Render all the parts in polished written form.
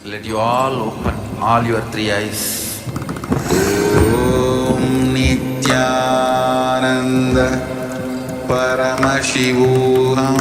Let you all open all your three eyes. Om Nithyananda Paramashivoham.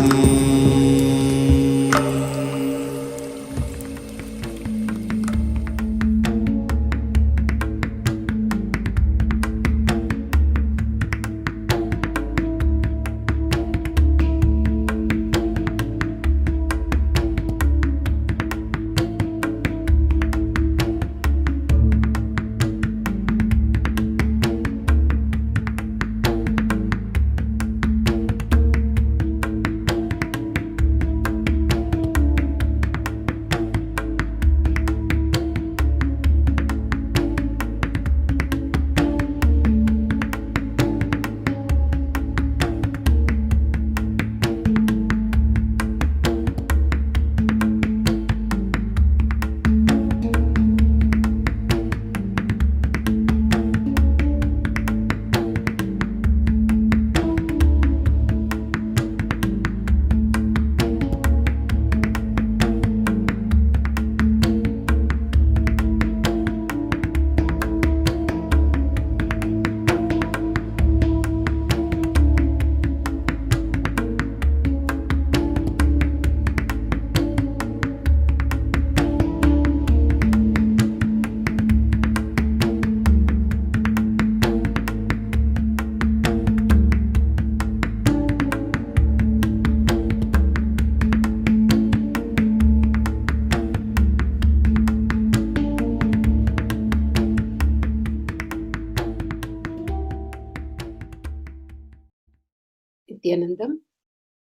Nithyananda,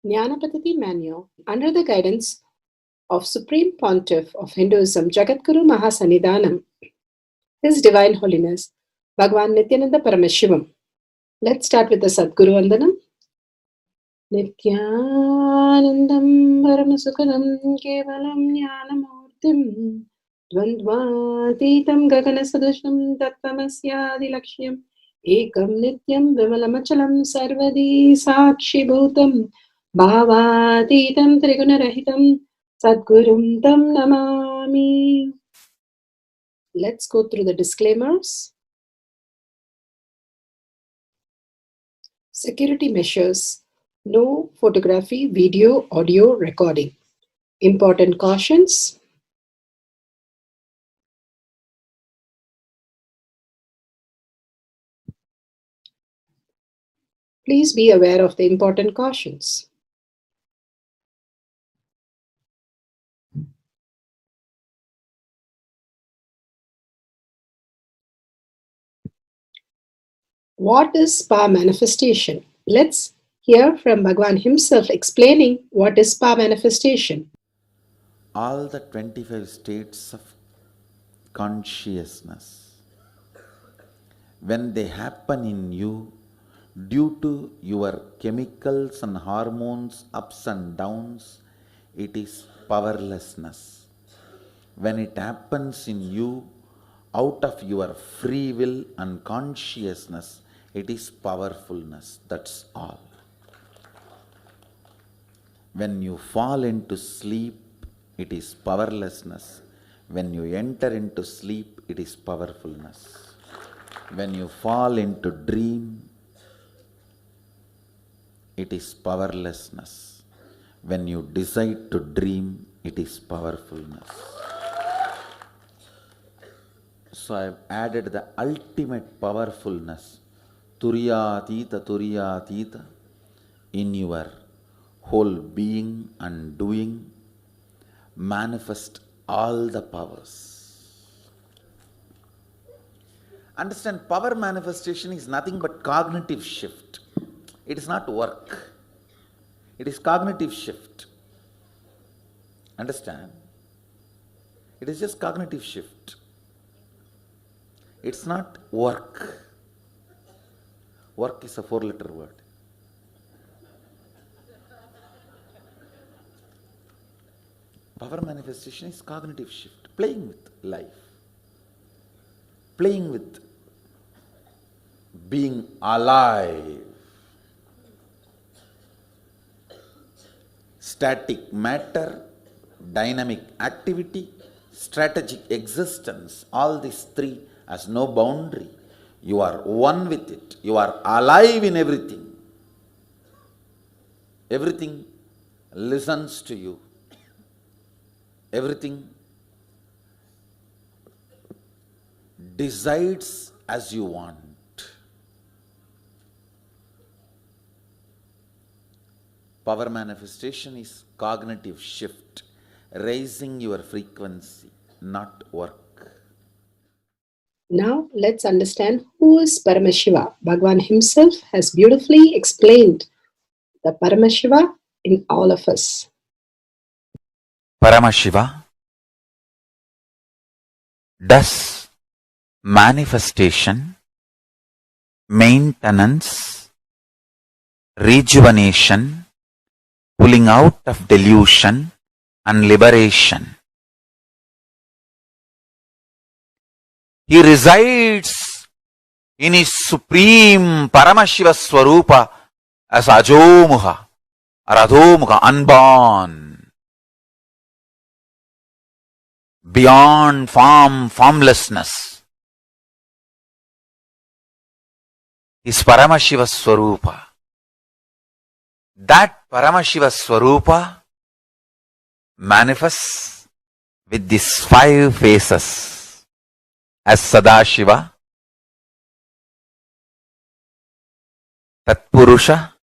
Jnana Paddhati Manual, under the guidance of Supreme Pontiff of Hinduism, Jagadguru Mahasannidhanam, His Divine Holiness, Bhagavan Nithyananda Paramashivam. Let's start with the Sadguru Vandanam. Nithyanandam Paramasukadam Kevalam Jnanamurtim Dvandvatitam Gaganasadusham Tattvamasyaadilakshya Ekam Nityam Vimalamachalam Sarvadi Sakshibhutam Bhavatitam Trigunarahitam Sadgurum Tam Namami. Let's go through the disclaimers. Security measures. No photography, video, audio recording. Important cautions. Please be aware of the important cautions. What is spa manifestation? Let's hear from Bhagavan himself explaining what is spa manifestation. All the 25 states of consciousness, when they happen in you due to your chemicals and hormones ups and downs, it is powerlessness. When it happens in you out of your free will and consciousness, it is powerfulness. That's all. When you fall into sleep, it is powerlessness. When you enter into sleep, it is powerfulness. When you fall into dream, it is powerlessness. When you decide to dream, it is powerfulness. So I have added the ultimate powerfulness, Turiyatita, in your whole being and doing. Manifest all the powers. Understand, power manifestation is nothing but cognitive shift. It is not work. It is cognitive shift. Understand? It is just cognitive shift. It's not work. Work is a 4-letter word. Power manifestation is cognitive shift, playing with life, playing with being alive. Static matter, dynamic activity, strategic existence, all these three has no boundary. You are one with it. You are alive in everything. Everything listens to you. Everything decides as you want. Power manifestation is cognitive shift, raising your frequency, not work. Now let's understand who is Paramashiva. Bhagavan himself has beautifully explained the Paramashiva in all of us. Paramashiva does manifestation, maintenance, rejuvenation, pulling out of delusion and liberation. He resides in his supreme Paramashiva Swarupa as Ajomuha or Adhomuha, unborn, beyond form, formlessness. Is Paramashiva Swarupa. That Paramashiva Swarupa manifests with these 5 faces as Sadashiva, Tatpurusha,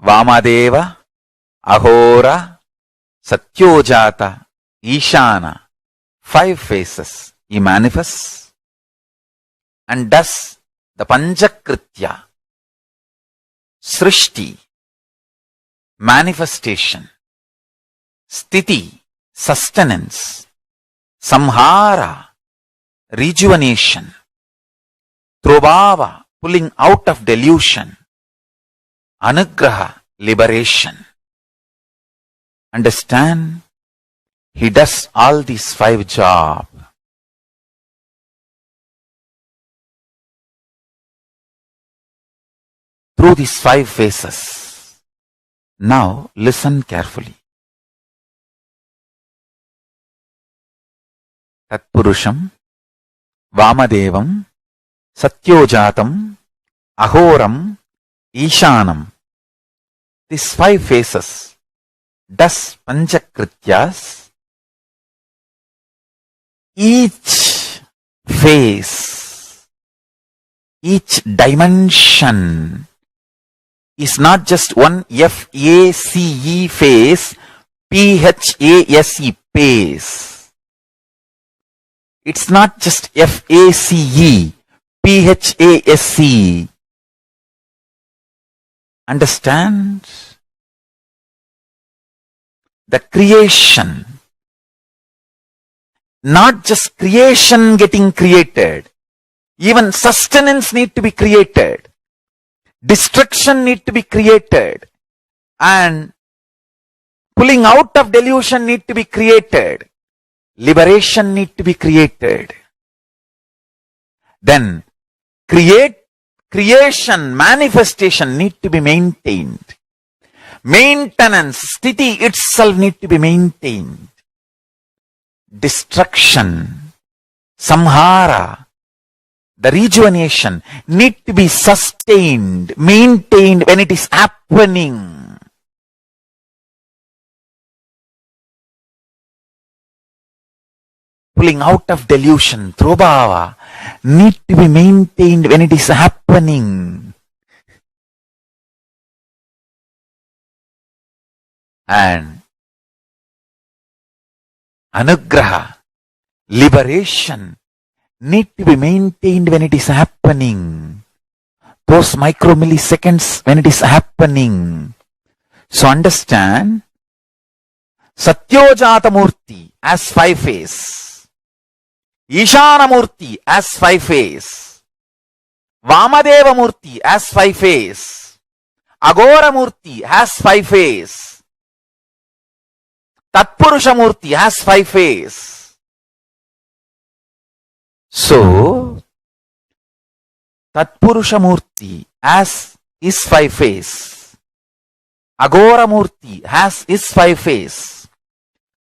Vamadeva, Ahora, Satyojata, Ishana. 5 faces he manifests and does the Panchakritya, Srishti, manifestation, Sthiti, sustenance, Samhara, rejuvenation, Trobhava, pulling out of delusion, Anugraha, liberation. Understand? He does all these 5 jobs. Through these 5 phases. Now listen carefully. Tatpurusham, Vamadevam, Satyojatam, Ahoram, Ishanam. These 5 phases does Panchakrityas. Each phase, each dimension is not just one F-A-C-E phase, P-H-A-S-E phase. It's not just F-A-C-E, P-H-A-S-E. Understand? The creation, not just creation getting created, even sustenance need to be created. Destruction need to be created, and pulling out of delusion need to be created, liberation need to be created. Then creation, manifestation need to be maintained. Maintenance, sthiti itself need to be maintained. Destruction, samhara, the rejuvenation need to be sustained, maintained when it is happening. Pulling out of delusion, Trobhava, need to be maintained when it is happening. And Anugraha, liberation, need to be maintained when it is happening. Those micromilliseconds when it is happening. So understand, Satyojata Murti as 5 phase, Ishana Murti as 5 phase, Vamadeva Murti as 5 phase, Agora Murti has 5 phase, Tatpurusha Murti has 5 phase. So, Tatpurusha Murti as is 5 phase, Agora Murti has is 5 phase,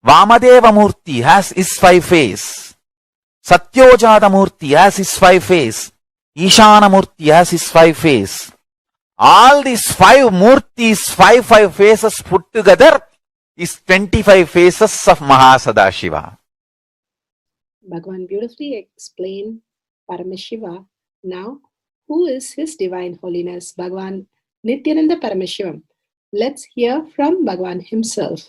Vamadeva Murti has his 5 face. Satyojata Murti has his 5 face. Ishana Murti has his 5 face. All these 5 Murtis, 5 faces put together is 25 faces of Mahasadashiva. Bhagavan beautifully explained Paramashiva. Now, who is His Divine Holiness, Bhagavan Nithyananda Paramashivam? Let's hear from Bhagavan himself.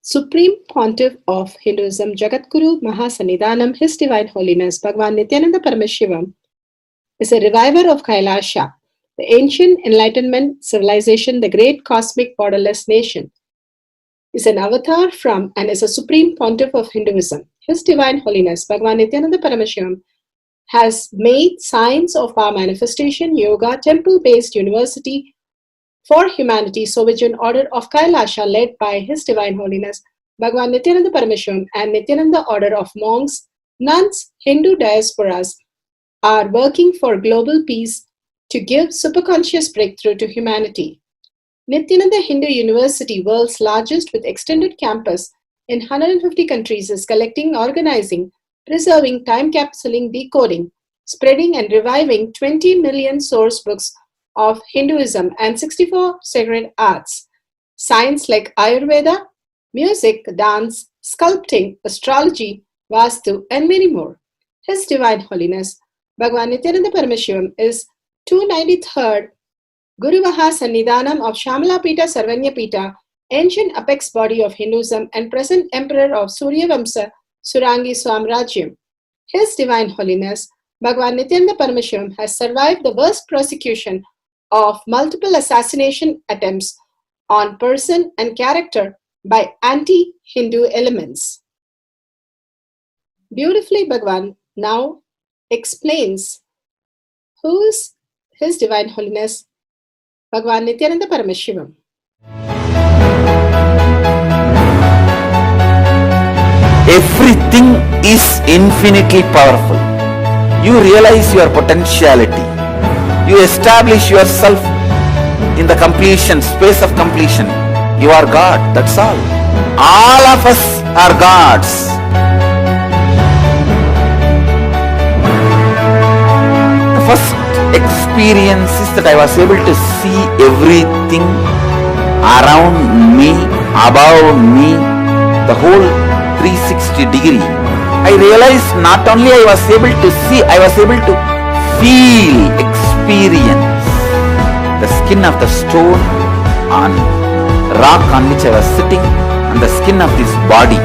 Supreme Pontiff of Hinduism, Jagadguru Mahasannidhanam, His Divine Holiness, Bhagavan Nithyananda Paramashivam, is a reviver of Kailasha, the ancient enlightenment civilization, the great cosmic borderless nation. Is an avatar from and is a supreme pontiff of Hinduism. His Divine Holiness, Bhagavan Nithyananda Paramashivam, has made science of our manifestation, yoga, temple-based university for humanity, so which an order of Kailasha led by His Divine Holiness, Bhagavan Nithyananda Paramashivam and Nithyananda order of monks, nuns, Hindu diasporas are working for global peace to give superconscious breakthrough to humanity. Nithyananda Hindu University, world's largest with extended campus in 150 countries, is collecting, organizing, preserving, time capsuling, decoding, spreading and reviving 20 million source books of Hinduism and 64 sacred arts, science like Ayurveda, music, dance, sculpting, astrology, Vastu, and many more. His Divine Holiness, Bhagavan Nithyananda Paramashivam, is 293rd Guru Mahasannidhanam of Shamalapita Sarvanyapita, ancient apex body of Hinduism and present emperor of Suryavamsa Surangi Swamrajyam. His Divine Holiness, Bhagavan Nithyananda Paramashivam, has survived the worst persecution of multiple assassination attempts on person and character by anti-Hindu elements. Beautifully, Bhagavan now explains who is His Divine Holiness, Bhagavan Nithyananda Paramashivam. Everything is infinitely powerful. You realize your potentiality. You establish yourself in the completion, space of completion. You are God, that's all. All of us are gods. The first experience is that I was able to see everything around me, above me, the whole 360 degree. I realized not only I was able to see, I was able to feel, experience the skin of the stone on rock on which I was sitting and the skin of this body.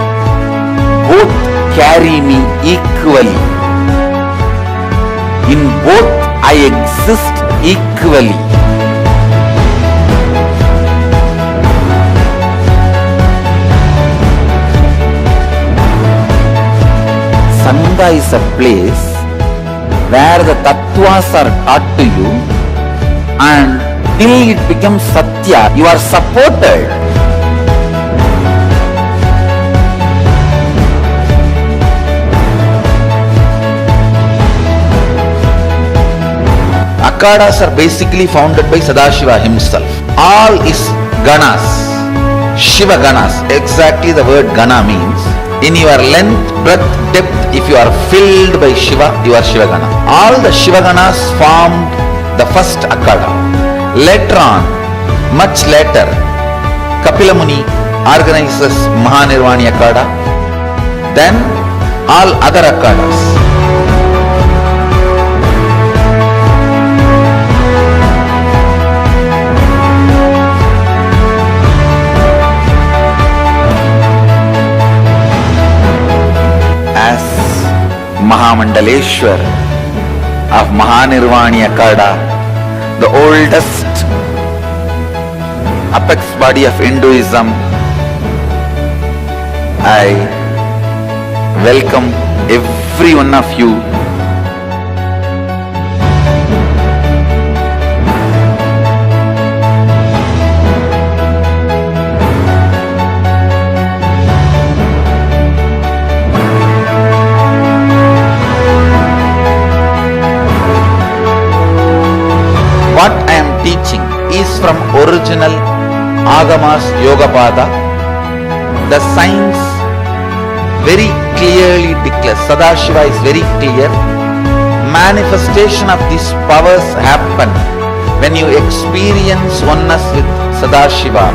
Both carry me equally. In both I exist equally. Sangha is a place where the tattvas are taught to you, and till it becomes satya, you are supported. Akhadas are basically founded by Sadashiva himself. All is ganas, Shiva ganas. Exactly the word gana means. In your length, breadth, depth, if you are filled by Shiva, you are Shiva gana. All the Shiva ganas formed the first Akhada. Later on, much later, Kapila Muni organizes Mahanirvani Akhada. Then all other Akhadas. Mahamandaleshwar of Mahanirvani Akhada, the oldest apex body of Hinduism, I welcome every one of you. What I am teaching is from original Agamas Yogapada, The science very clearly declares, Sadashiva is very clear, manifestation of these powers happen when you experience oneness with Sadashiva.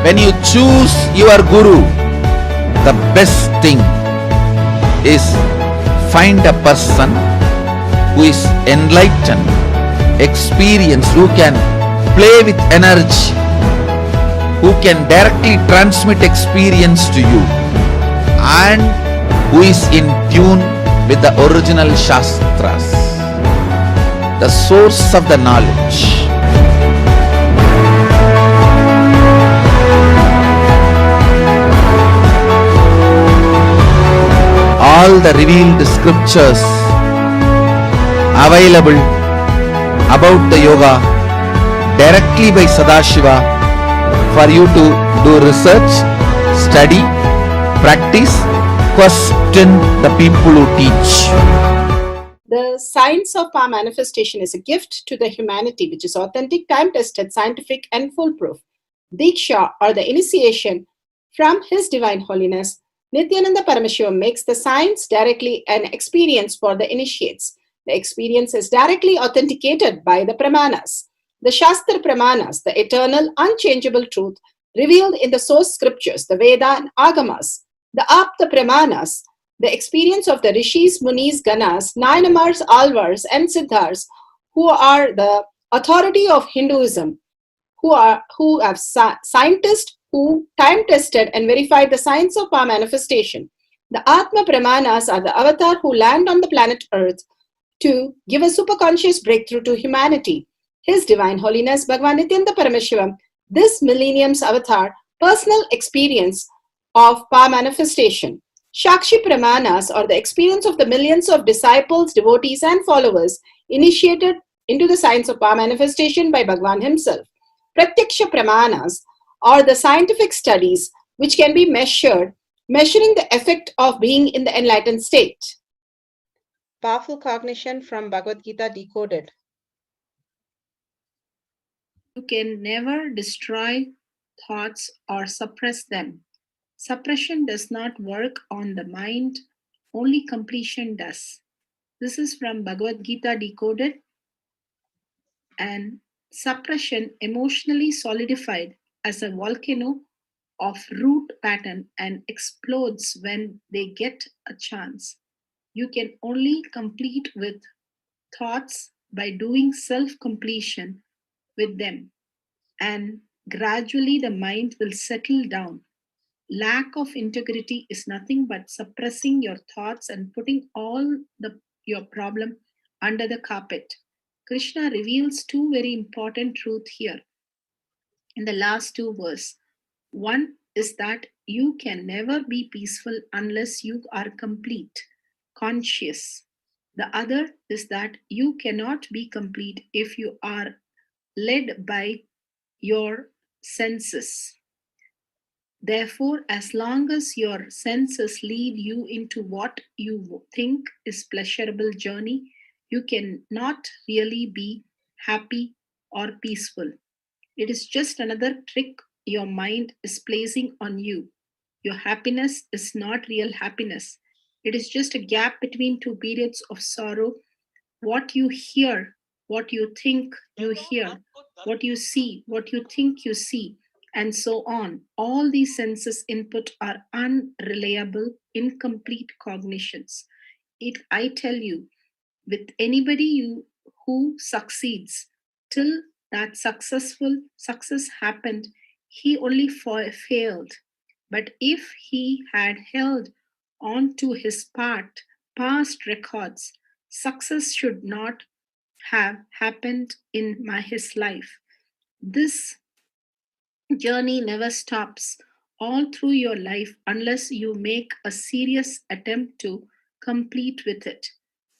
When you choose your Guru, the best thing is find a person who is enlightened, experienced, who can play with energy, who can directly transmit experience to you, and who is in tune with the original Shastras, the source of the knowledge. All the revealed scriptures available about the yoga directly by Sadashiva for you to do research, study, practice, question the people who teach. The science of power manifestation is a gift to the humanity which is authentic, time-tested, scientific, and foolproof. Diksha, or the initiation from His Divine Holiness, Nithyananda Paramashivam, makes the science directly an experience for the initiates. The experience is directly authenticated by the Pramanas. The Shastra Pramanas, the eternal, unchangeable truth revealed in the source scriptures, the Veda and Agamas. The Apta Pramanas, the experience of the Rishis, Munis, Ganas, Nayanamars, Alvars, and Siddhars, who are the authority of Hinduism, who have scientists who time-tested and verified the science of power manifestation. The Atma Pramanas are the avatar who land on the planet Earth to give a superconscious breakthrough to humanity. His Divine Holiness Bhagavan Nithyananda Paramashivam, this millennium's avatar, personal experience of power manifestation. Shakshi Pramanas, or the experience of the millions of disciples, devotees, and followers initiated into the science of power manifestation by Bhagavan himself. Pratyaksha Pramanas, or the scientific studies which can be measuring the effect of being in the enlightened state. Powerful cognition from Bhagavad Gita decoded. You can never destroy thoughts or suppress them. Suppression does not work on the mind, only completion does. This is from Bhagavad Gita decoded. And suppression emotionally solidified as a volcano of root pattern and explodes when they get a chance. You can only complete with thoughts by doing self-completion with them, and gradually the mind will settle down. Lack of integrity is nothing but suppressing your thoughts and putting all your problem under the carpet. Krishna reveals two very important truths here in the last two verses. One is that you can never be peaceful unless you are complete, conscious. The other is that you cannot be complete if you are led by your senses. Therefore, as long as your senses lead you into what you think is pleasurable journey, you cannot really be happy or peaceful. It is just another trick your mind is placing on you. Your happiness is not real happiness. It is just a gap between two periods of sorrow. What you hear, what you think you hear, what you see, what you think you see, and so on. All these senses input are unreliable, incomplete cognitions. I tell you, with anybody who succeeds, till that success happened, he only failed. But if he had held on to his past records, success should not have happened in his life. This journey never stops all through your life unless you make a serious attempt to complete with it.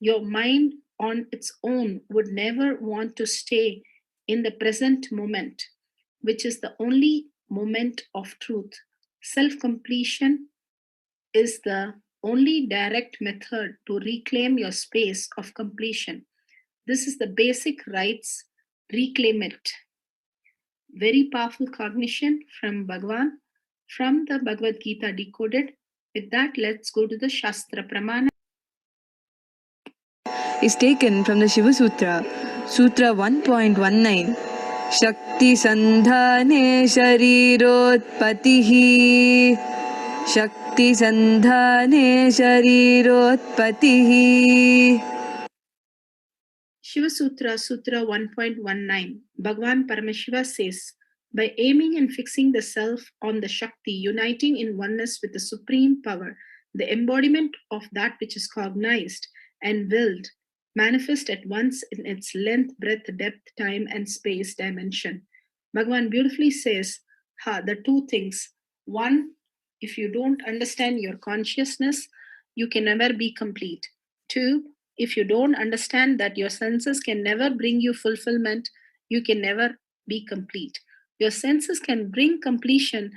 Your mind on its own would never want to stay in the present moment, which is the only moment of truth. Self completion is the only direct method to reclaim your space of completion. This is the basic rights. Reclaim it. Very powerful cognition from Bhagavan, from the Bhagavad Gita decoded. With that, let's go to the Shastra Pramana. Is taken from the Shiva Sutra, Sutra 1.19. Shakti Sandhane Sharirotpatihi. Shakti Sandhane Sharirotpatihi. Shiva Sutra, Sutra 1.19. Bhagavan Paramashiva says, by aiming and fixing the self on the Shakti, uniting in oneness with the supreme power, the embodiment of that which is cognized and willed, manifest at once in its length, breadth, depth, time, and space dimension. Bhagavan beautifully says, the two things. One, if you don't understand your consciousness, you can never be complete. Two, if you don't understand that your senses can never bring you fulfillment, you can never be complete. Your senses can bring completion,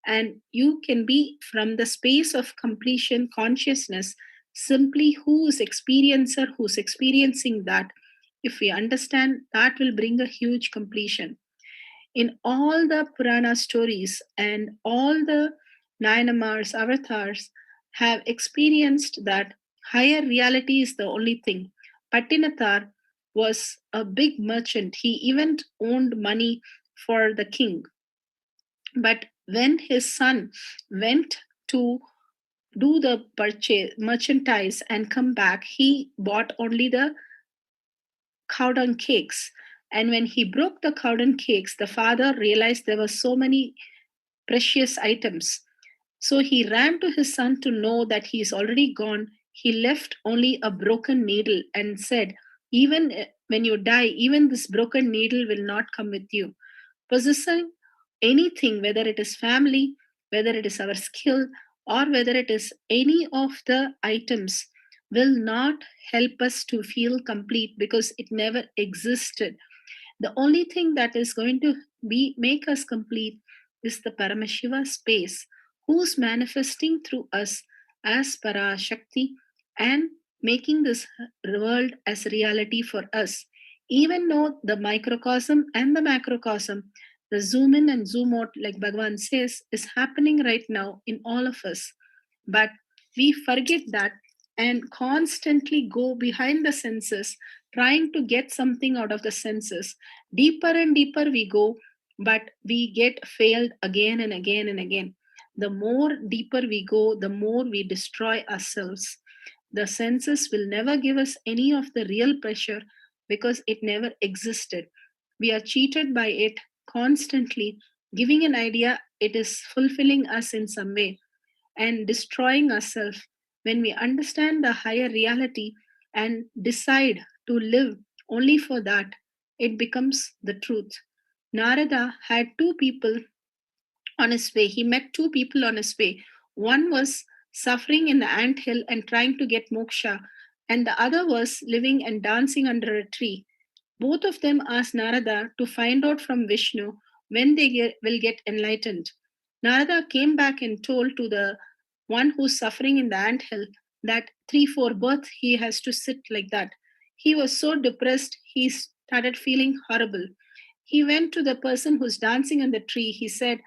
and you can be from the space of completion consciousness, simply who's experiencer, who's experiencing that. If we understand, that will bring a huge completion. In all the Purana stories and all the Nayanamars, avatars have experienced that higher reality is the only thing. Pattinathar was a big merchant. He even owned money for the king. But when his son went to do the purchase, merchandise, and come back, he bought only the cow dung cakes. And when he broke the cow dung cakes, the father realized there were so many precious items. So he ran to his son to know that he is already gone. He left only a broken needle and said, even when you die, even this broken needle will not come with you. Possessing anything, whether it is family, whether it is our skill, or whether it is any of the items, will not help us to feel complete because it never existed. The only thing that is going to make us complete is the Paramashiva space, who's manifesting through us as Parashakti and making this world as reality for us. Even though the microcosm and the macrocosm, the zoom in and zoom out, like Bhagavan says, is happening right now in all of us. But we forget that and constantly go behind the senses, trying to get something out of the senses. Deeper and deeper we go, but we get failed again and again and again. The more deeper we go, the more we destroy ourselves. The senses will never give us any of the real pleasure because it never existed. We are cheated by it constantly, giving an idea it is fulfilling us in some way and destroying ourselves. When we understand the higher reality and decide to live only for that, it becomes the truth. Narada had two people on his way. He met two people on his way. One was suffering in the ant hill and trying to get moksha, and the other was living and dancing under a tree. Both of them asked Narada to find out from Vishnu when they will get enlightened. Narada came back and told to the one who's suffering in the ant hill that 3-4 births he has to sit like that. He was so depressed, he started feeling horrible. He went to the person who's dancing on the tree. He said,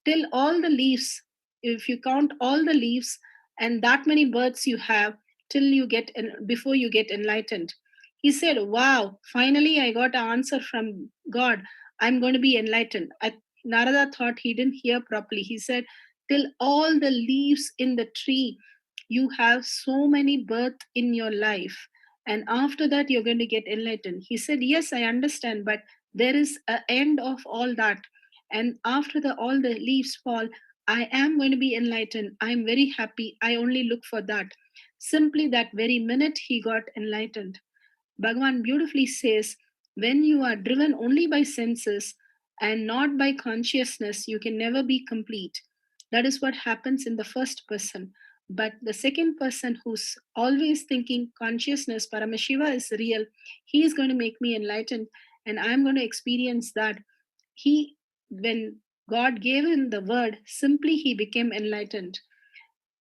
till all the leaves, if you count all the leaves and that many births you have, till you get before you get enlightened. He said, wow, finally I got an answer from God. I'm going to be enlightened. Narada thought he didn't hear properly. He said, till all the leaves in the tree, you have so many births in your life. And after that, you're going to get enlightened. He said, yes, I understand, but there is an end of all that. And after all the leaves fall, I am going to be enlightened. I'm very happy. I only look for that. Simply that very minute, he got enlightened. Bhagavan beautifully says, when you are driven only by senses and not by consciousness, you can never be complete. That is what happens in the first person. But the second person who's always thinking consciousness, Paramashiva is real, he is going to make me enlightened and I'm going to experience that. When God gave him the word, simply he became enlightened.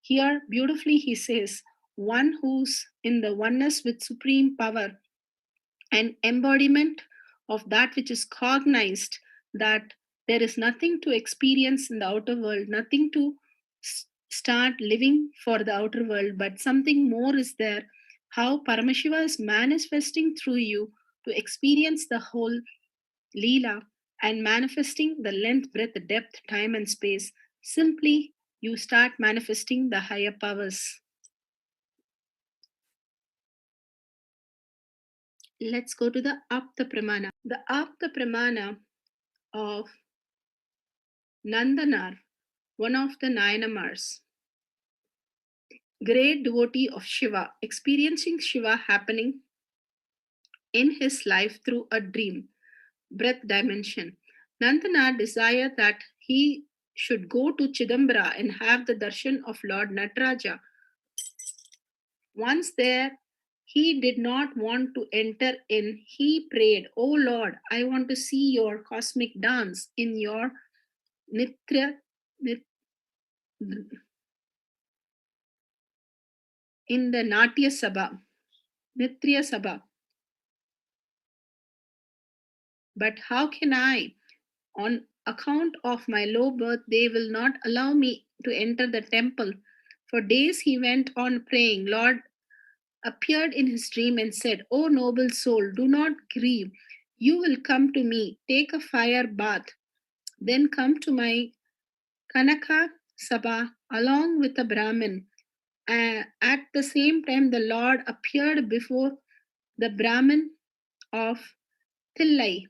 Here, beautifully, he says, one who's in the oneness with supreme power, an embodiment of that which is cognized, that there is nothing to experience in the outer world, nothing to start living for the outer world, but something more is there. How Paramashiva is manifesting through you to experience the whole Leela and manifesting the length, breadth, depth, time, and space. Simply, you start manifesting the higher powers. Let's go to the Apta Pramana. The Apta Pramana of Nandanar, one of the Nayanamars, great devotee of Shiva, experiencing Shiva happening in his life through a dream, breath dimension. Nandanar desired that he should go to Chidambara and have the darshan of Lord Nataraja. Once there, he did not want to enter in. He prayed, "Oh Lord, I want to see your cosmic dance in your Nithya, in the Natya Sabha, Nitya Sabha. But how can I? On account of my low birth, they will not allow me to enter the temple." For days he went on praying. Lord appeared in his dream and said, "O noble soul, do not grieve. You will come to me. Take a fire bath. Then come to my Kanaka Sabha along with a Brahmin." At the same time, the Lord appeared before the Brahmin of Tillai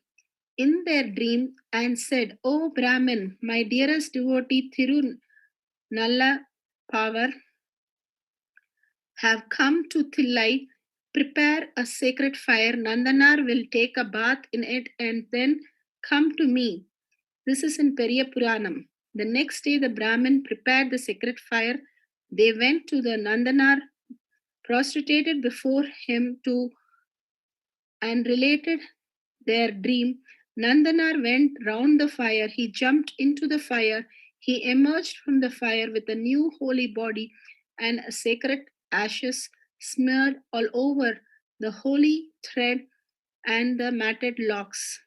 in their dream and said, "O Brahmin, my dearest devotee Thiru Nalla Power have come to Tillai. Prepare a sacred fire. Nandanar will take a bath in it and then come to me." This is in Periya Puranam. The next day, the Brahmin prepared the sacred fire. They went to the Nandanar, prostrated before him and related their dream. Nandanar went round the fire. He jumped into the fire. He emerged from the fire with a new holy body and a sacred ashes smeared all over the holy thread and the matted locks.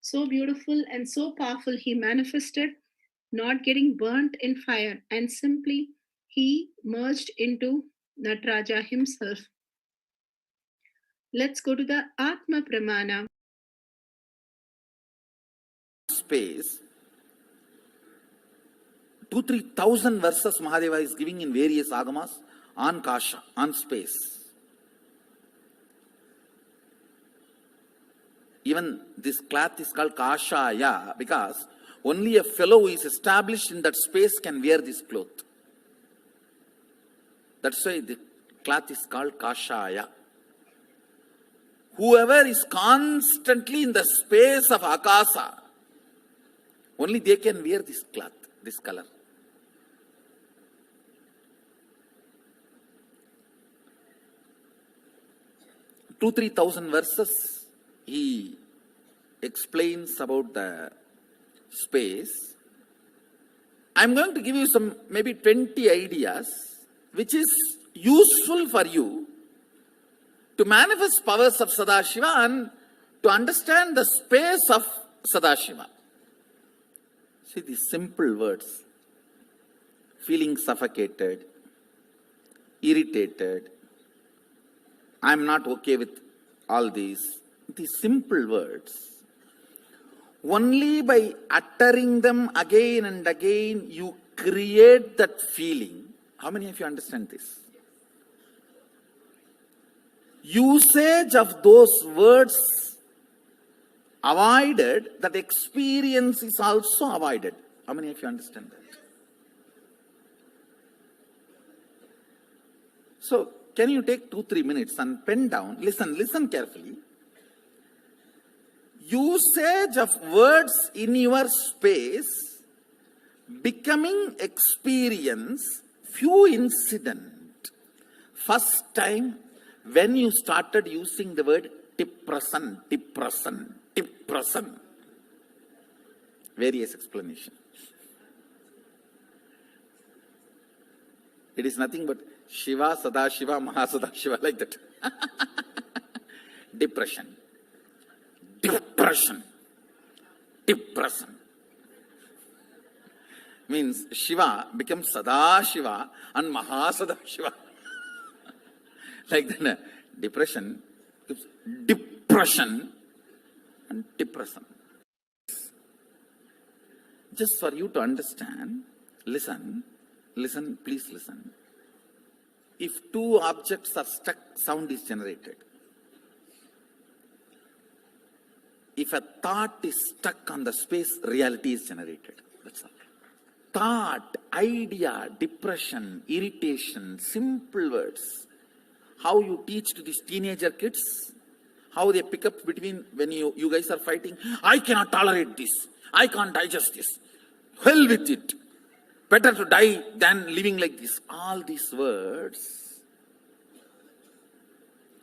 So beautiful and so powerful, he manifested, not getting burnt in fire, and simply he merged into Nataraja himself. Let's go to the Atma Pramana. Space, 2,000-3,000 verses Mahadeva is giving in various agamas on Kasha, on space. Even this cloth is called Kashaya because only a fellow who is established in that space can wear this cloth. That's why the cloth is called Kashaya. Whoever is constantly in the space of Akasa, only they can wear this cloth, this color. Two, 3,000 verses he explains about the space. I'm going to give you some maybe 20 ideas which is useful for you to manifest powers of Sadashiva and to understand the space of Sadashiva. See these simple words: feeling suffocated, irritated, I'm not okay with all these simple words. Only by uttering them again and again, you create that feeling. How many of you understand this? Usage of those words avoided, that experience is also avoided. How many of you understand that? So, can you take 2-3 minutes and pen down, listen carefully. Usage of words in your space, becoming experience, few incident. First time when you started using the word depression. Various explanations. It is nothing but Shiva, Sadashiva, Mahasadashiva, like that. Depression. Depression. Depression. Means Shiva becomes Sadashiva and Mahasadashiva. Like that. Depression becomes depression and depression. Just for you to understand, listen, please listen. If two objects are stuck, sound is generated. If a thought is stuck on the space, reality is generated. That's all. Thought, idea, depression, irritation, simple words. How you teach to these teenager kids, how they pick up between when you guys are fighting. I cannot tolerate this. I can't digest this. Hell with it. Better to die than living like this. All these words,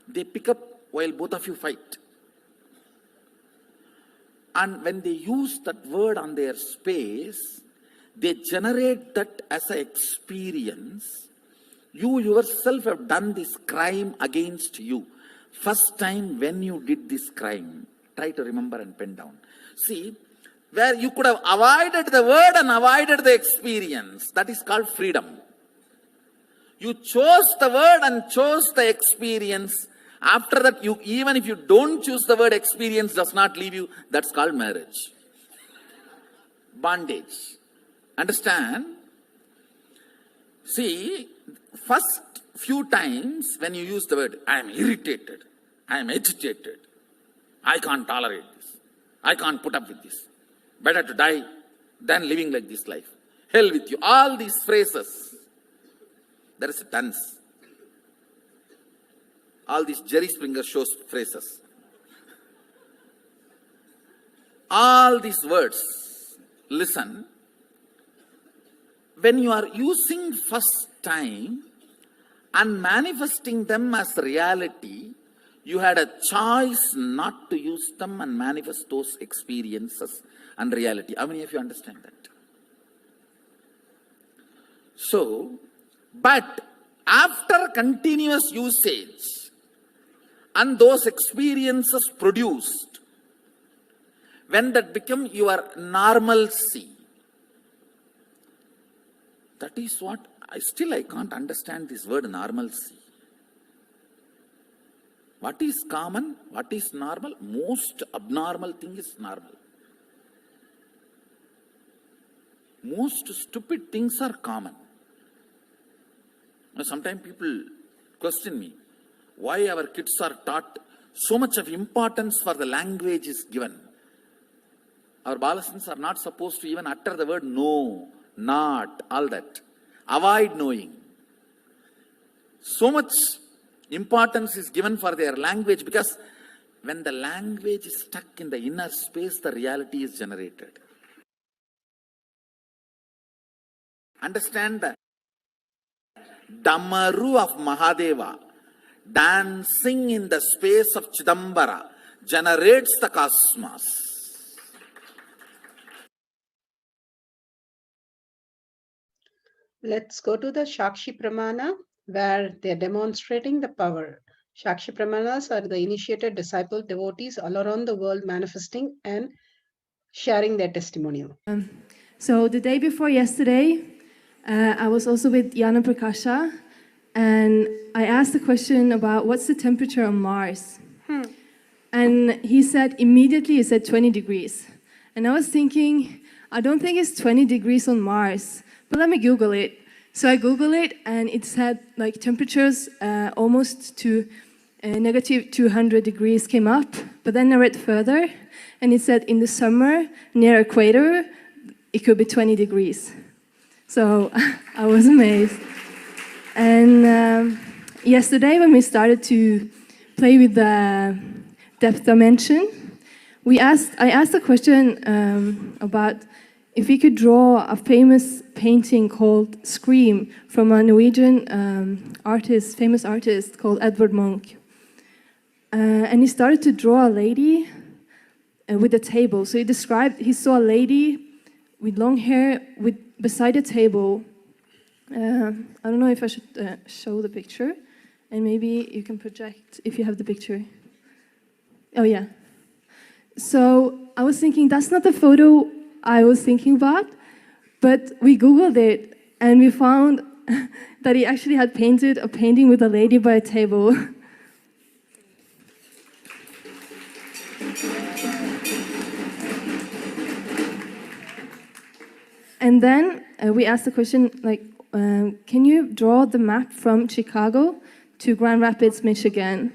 they pick up while both of you fight. And when they use that word on their space, they generate that as an experience. You yourself have done this crime against you. First time when you did this crime, try to remember and pen down. See, where you could have avoided the word and avoided the experience. That is called freedom. You chose the word and chose the experience. After that, even if you don't choose the word, experience does not leave you. That's called marriage. Bondage. Understand? See, first few times when you use the word, I am irritated, I am agitated, I can't tolerate this, I can't put up with this. Better to die than living like this life. Hell with you. All these phrases. There is a dance. All these Jerry Springer shows phrases. All these words. Listen. When you are using first time and manifesting them as reality, you had a choice not to use them and manifest those experiences and reality. How many of you understand that? So, but after continuous usage and those experiences produced, when that become your normalcy, that is what, I can't understand this word normalcy. What is common? What is normal? Most abnormal thing is normal. Most stupid things are common. Now, sometimes people question me, why our kids are taught so much of importance for the language is given. Our Balasins are not supposed to even utter the word no, not, all that. Avoid knowing. So much importance is given for their language because when the language is stuck in the inner space, the reality is generated. Understand that Damaru of Mahadeva dancing in the space of Chidambara generates the cosmos. Let's go to the Shakshi Pramana, where they're demonstrating the power. Shakshi Pramanas are the initiated disciple devotees all around the world manifesting and sharing their testimonial. So the day before yesterday, I was also with Jnana Prakasha, and I asked a question about what's the temperature on Mars. And he said, immediately he said 20 degrees. And I was thinking, I don't think it's 20 degrees on Mars, but let me Google it. So I Googled it, and it said like temperatures almost to negative 200 degrees came up. But then I read further, and it said in the summer near equator, it could be 20 degrees. So I was amazed. And yesterday when we started to play with the depth dimension, I asked a question about if we could draw a famous painting called Scream from a Norwegian famous artist called Edvard Munch. And he started to draw a lady with a table. So he saw a lady with long hair beside a table, I don't know if I should show the picture, and maybe you can project if you have the picture. Oh, yeah. So I was thinking that's not the photo I was thinking about, but we Googled it, and we found that he actually had painted a painting with a lady by a table. And then we asked the question, like, can you draw the map from Chicago to Grand Rapids, Michigan?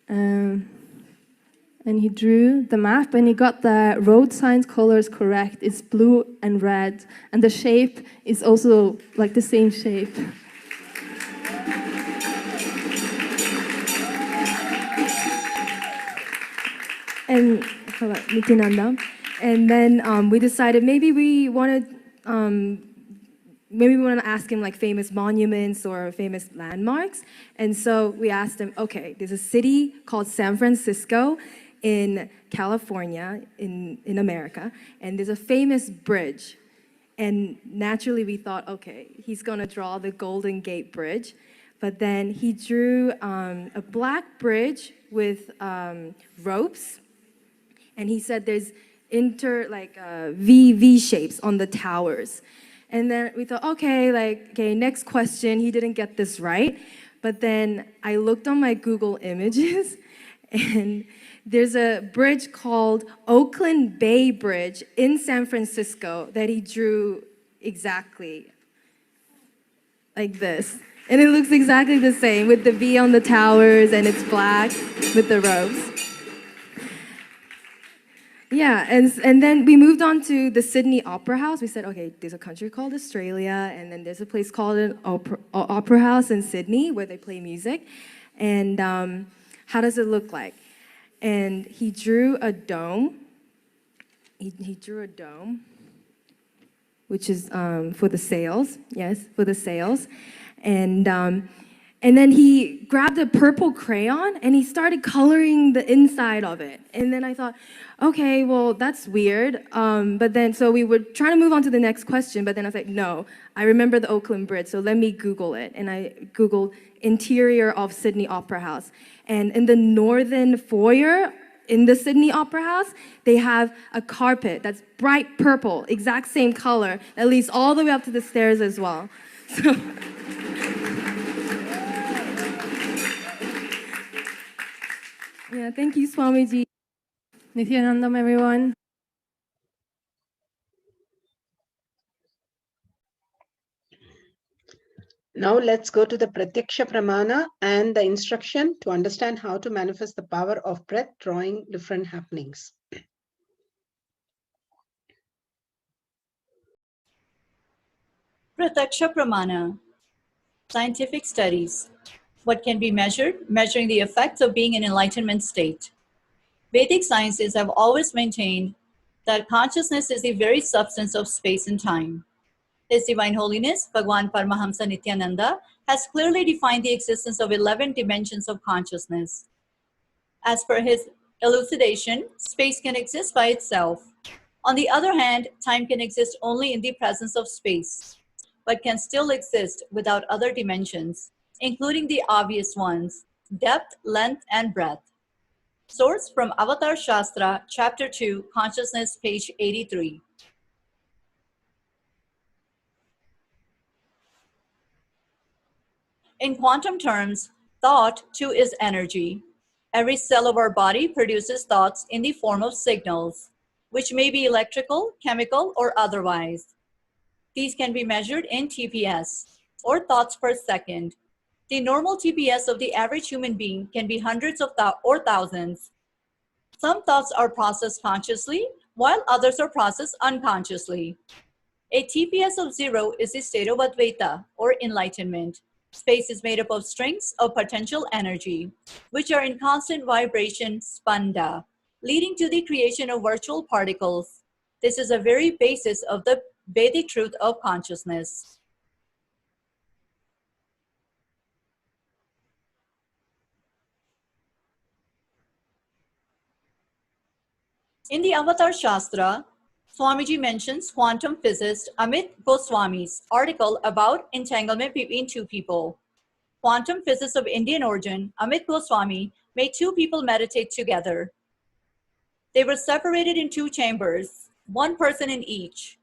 And he drew the map, and he got the road signs colors correct. It's blue and red, and the shape is also like the same shape. And Nithyananda. And then we decided maybe we want to ask him like famous monuments or famous landmarks. And so we asked him, okay, there's a city called San Francisco in California, in America, and there's a famous bridge. And naturally we thought, okay, he's gonna draw the Golden Gate Bridge. But then he drew a black bridge with ropes. And he said there's V shapes on the towers. And then we thought, okay, next question. He didn't get this right. But then I looked on my Google Images, and there's a bridge called Oakland Bay Bridge in San Francisco that he drew exactly like this. And it looks exactly the same with the V on the towers, and it's black with the ropes. Yeah, and then we moved on to the Sydney Opera House. We said, okay, there's a country called Australia, and then there's a place called an opera house in Sydney where they play music. And how does it look like? And he drew a dome. He drew a dome, which is for the sails. Yes, for the sails. And then he grabbed a purple crayon and he started coloring the inside of it. And then I thought, okay, well, that's weird. But then, so we were trying to move on to the next question, but then I was like, no, I remember the Oakland Bridge, so let me Google it. And I Googled interior of Sydney Opera House. And in the northern foyer in the Sydney Opera House, they have a carpet that's bright purple, exact same color, that leads all the way up to the stairs as well. So. Yeah, thank you, Swamiji. Nithyanandam, everyone. Now let's go to the Pratyaksha Pramana and the instruction to understand how to manifest the power of breath drawing different happenings. Pratyaksha Pramana. Scientific studies. What can be measured? Measuring the effects of being in enlightenment state. Vedic sciences have always maintained that consciousness is the very substance of space and time. His Divine Holiness, Bhagwan Paramahamsa Nithyananda, has clearly defined the existence of 11 dimensions of consciousness. As per his elucidation, space can exist by itself. On the other hand, time can exist only in the presence of space, but can still exist without other dimensions, including the obvious ones, depth, length, and breadth. Source from Avatar Shastra, Chapter 2, Consciousness, page 83. In quantum terms, thought too is energy. Every cell of our body produces thoughts in the form of signals, which may be electrical, chemical, or otherwise. These can be measured in TPS, or thoughts per second. The normal TPS of the average human being can be hundreds of or thousands. Some thoughts are processed consciously, while others are processed unconsciously. A TPS of 0 is the state of Advaita, or enlightenment. Space is made up of strings of potential energy, which are in constant vibration, spanda, leading to the creation of virtual particles. This is the very basis of the Vedic truth of consciousness. In the Avatar Shastra, Swamiji mentions quantum physicist Amit Goswami's article about entanglement between two people. Quantum physicist of Indian origin, Amit Goswami, made two people meditate together. They were separated in two chambers, one person in each.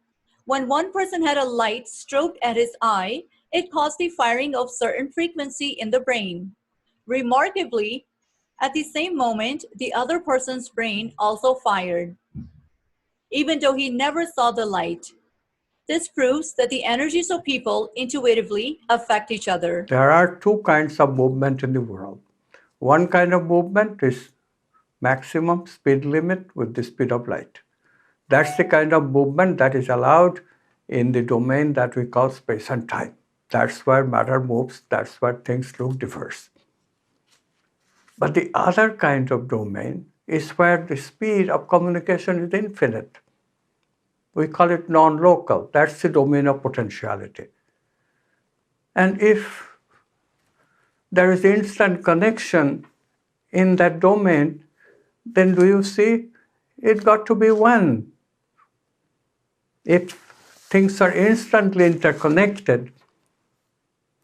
When one person had a light stroked at his eye, it caused the firing of certain frequency in the brain. Remarkably, at the same moment, the other person's brain also fired, even though he never saw the light. This proves that the energies of people intuitively affect each other. There are two kinds of movement in the world. One kind of movement is maximum speed limit with the speed of light. That's the kind of movement that is allowed in the domain that we call space and time. That's where matter moves, that's where things look diverse. But the other kind of domain is where the speed of communication is infinite. We call it non-local. That's the domain of potentiality. And if there is instant connection in that domain, then do you see it got to be one? If things are instantly interconnected,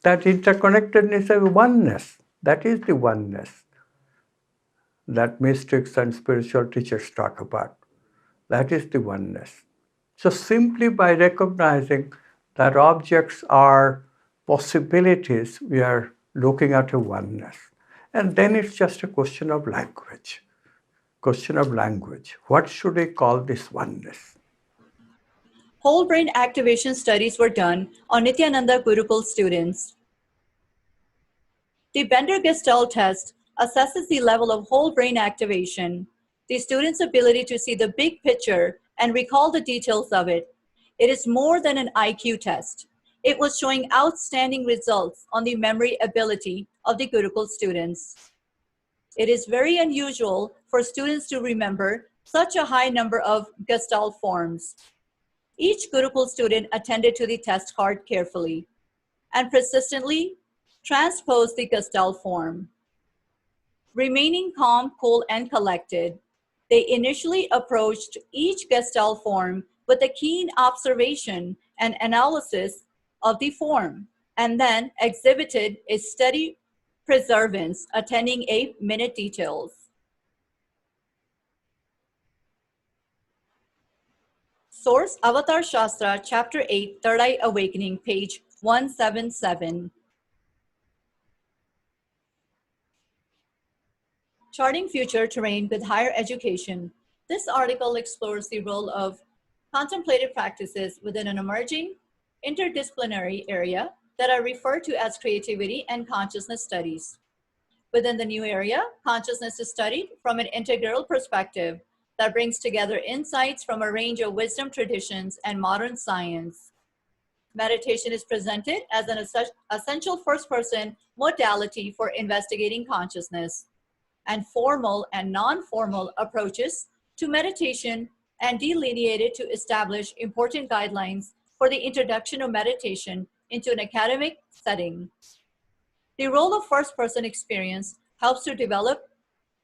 that interconnectedness is a oneness. That is the oneness that mystics and spiritual teachers talk about. That is the oneness. So simply by recognizing that objects are possibilities, we are looking at a oneness. And then it's just a question of language. Question of language. What should I call this oneness? Whole brain activation studies were done on Nithyananda Gurukul students. The Bender-Gestalt test assesses the level of whole brain activation, the student's ability to see the big picture and recall the details of it. It is more than an IQ test. It was showing outstanding results on the memory ability of the Gurukul students. It is very unusual for students to remember such a high number of Gestalt forms. Each Gurukul student attended to the test card carefully and persistently transposed the Gestalt form. Remaining calm, cool, and collected, they initially approached each Gestalt form with a keen observation and analysis of the form, and then exhibited a steady perseverance, attending 8-minute details. Source: Avatar Shastra, Chapter 8, Third Eye Awakening, page 177. Charting Future Terrain with Higher Education. This article explores the role of contemplative practices within an emerging interdisciplinary area that are referred to as creativity and consciousness studies. Within the new area, consciousness is studied from an integral perspective that brings together insights from a range of wisdom traditions and modern science. Meditation is presented as an essential first-person modality for investigating consciousness, and formal and non-formal approaches to meditation and delineated to establish important guidelines for the introduction of meditation into an academic setting. The role of first-person experience helps to develop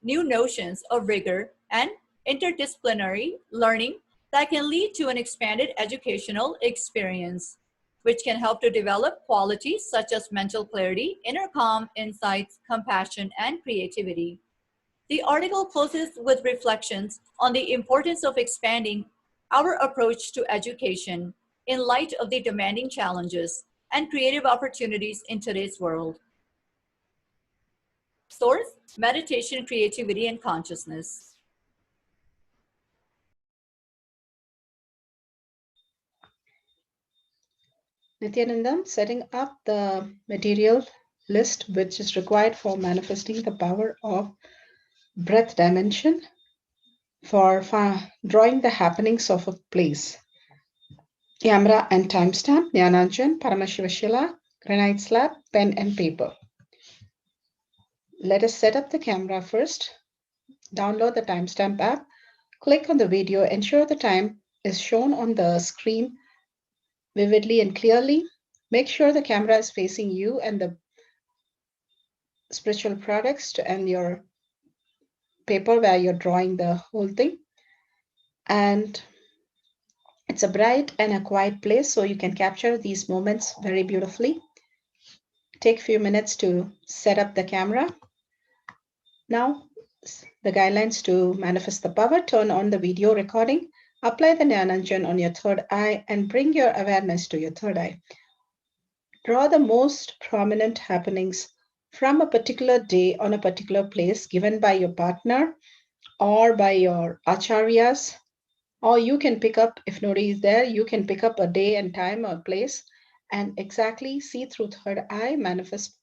new notions of rigor and interdisciplinary learning that can lead to an expanded educational experience, which can help to develop qualities such as mental clarity, inner calm, insights, compassion, and creativity. The article closes with reflections on the importance of expanding our approach to education in light of the demanding challenges and creative opportunities in today's world. Source: Meditation, Creativity, and Consciousness. Nithyananda, setting up the material list which is required for manifesting the power of breath dimension for drawing the happenings of a place. Camera and timestamp, Jnananjan, Paramashivashila, granite slab, pen and paper. Let us set up the camera first. Download the timestamp app. Click on the video. Ensure the time is shown on the screen vividly and clearly. Make sure the camera is facing you and the spiritual products and your paper where you're drawing the whole thing. And It's a bright and a quiet place, so you can capture these moments very beautifully. Take a few minutes to set up the camera. Now, the guidelines to manifest the power: turn on the video recording, apply the Jnananjan on your third eye, and bring your awareness to your third eye. Draw the most prominent happenings from a particular day on a particular place given by your partner or by your acharyas, or you can pick up, if nobody is there, you can pick up a day and time or place and exactly see through third eye, manifest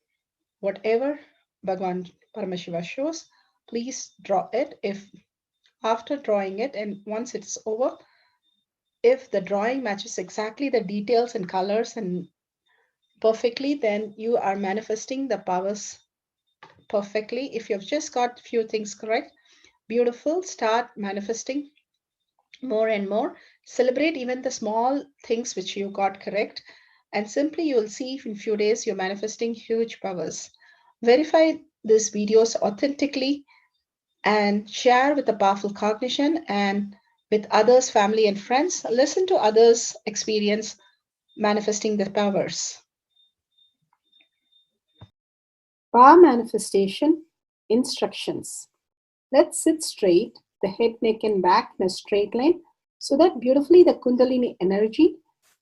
whatever Bhagavan Paramashiva shows. Please draw it. If after drawing it and once it's over, if the drawing matches exactly the details and colors and perfectly, then you are manifesting the powers perfectly. If you've just got a few things correct, beautiful, start manifesting more and more. Celebrate even the small things which you got correct, and simply you will see in few days you're manifesting huge powers. Verify these videos authentically and share with a powerful cognition and with others, family and friends. Listen to others' experience manifesting the powers. Power manifestation instructions. Let's sit straight, the head, neck, and back in a straight line, so that beautifully the Kundalini energy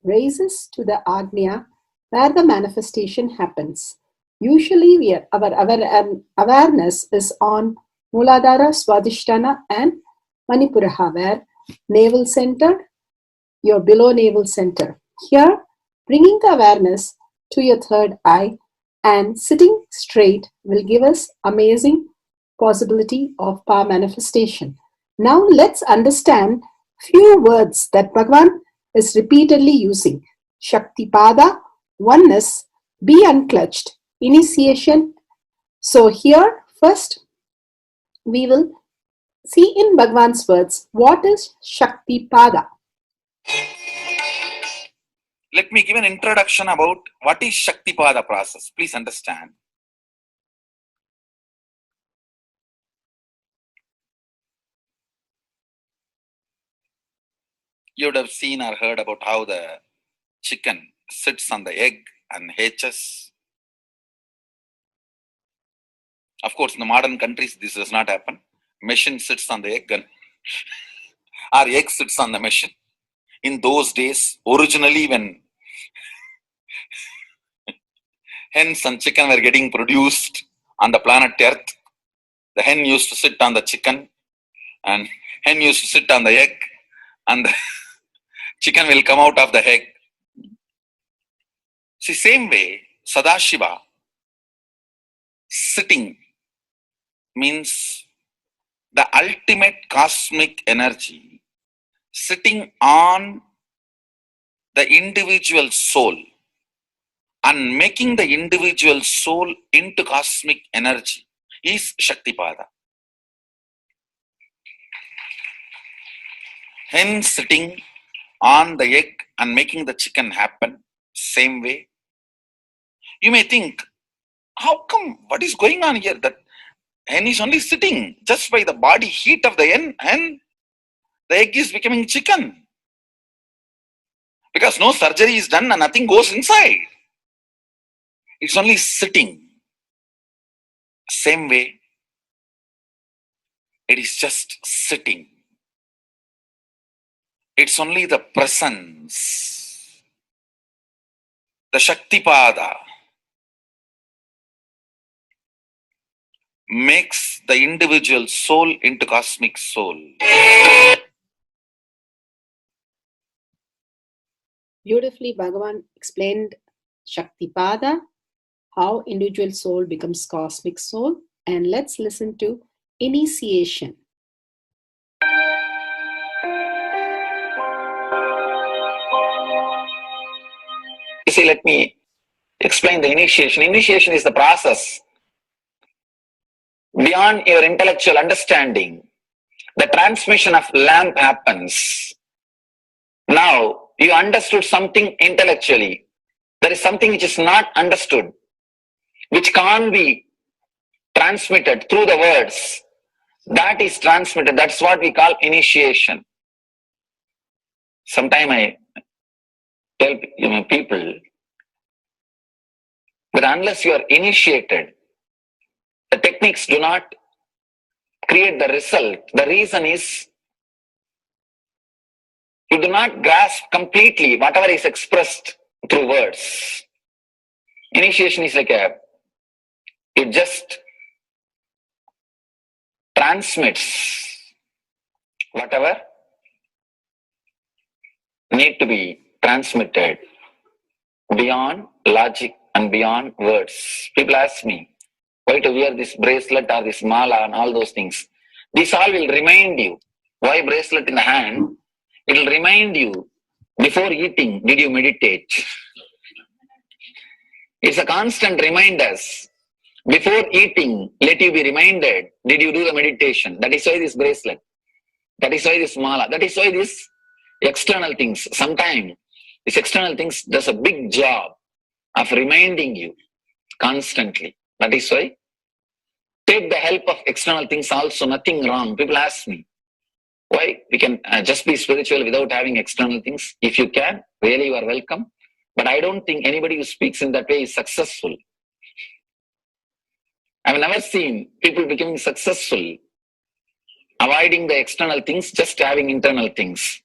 raises to the Agnya where the manifestation happens. Usually, our awareness is on Muladhara, Swadhisthana, and Manipuraha, where navel center, your below navel center. Here, bringing the awareness to your third eye and sitting straight will give us amazing possibility of power manifestation. Now let's understand few words that Bhagavan is repeatedly using. Shaktipada, oneness, be unclutched, initiation. So here first we will see in Bhagavan's words what is Shaktipada. Let me give an introduction about what is Shaktipada process. Please understand. You would have seen or heard about how the chicken sits on the egg and hatches. Of course, in the modern countries, this does not happen. Machine sits on the egg and or egg sits on the machine. In those days, originally when hens and chicken were getting produced on the planet Earth, the hen used to sit on the chicken and hen used to sit on the egg, and the chicken will come out of the egg. See, same way, Sadashiva sitting means the ultimate cosmic energy sitting on the individual soul and making the individual soul into cosmic energy is Shaktipada. Hen sitting on the egg and making the chicken happen, same way. You may think, how come, what is going on here? That hen is only sitting just by the body heat of the hen, the egg is becoming chicken. Because no surgery is done and nothing goes inside. It's only sitting. Same way, it is just sitting. It's only the presence. The Shaktipada makes the individual soul into cosmic soul. Beautifully, Bhagavan explained Shaktipada, how individual soul becomes cosmic soul. And let's listen to initiation. You see, let me explain the initiation. Initiation is the process beyond your intellectual understanding. The transmission of lamp happens. Now, you understood something intellectually. There is something which is not understood, which can't be transmitted through the words. That is transmitted. That's what we call initiation. Sometimes I tell people that unless you are initiated, the techniques do not create the result. The reason is you do not grasp completely whatever is expressed through words. Initiation is like it just transmits whatever need to be transmitted beyond logic and beyond words. People ask me why to wear this bracelet or this mala and all those things. This all will remind you. Why bracelet in the hand? It will remind you before eating, did you meditate? It's a constant reminder. Before eating, let you be reminded, did you do the meditation? That is why this bracelet. That is why this mala. That is why this external things. Sometimes these external things does a big job of reminding you constantly. That is why take the help of external things also, nothing wrong. People ask me, why we can just be spiritual without having external things? If you can, really you are welcome. But I don't think anybody who speaks in that way is successful. I've never seen people becoming successful avoiding the external things, just having internal things.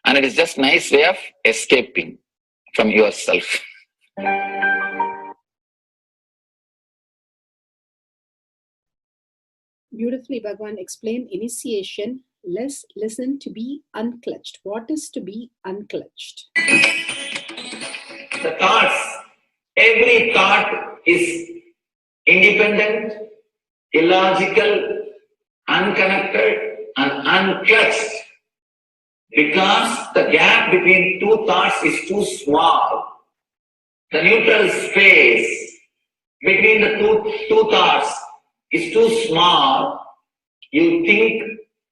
And it is just a nice way of escaping from yourself. Beautifully, Bhagwan explained initiation. Let's listen to be unclutched. What is to be unclutched? The thoughts, every thought is independent, illogical, unconnected, and unclutched because the gap between two thoughts is too small. The neutral space between the two thoughts is too small. You think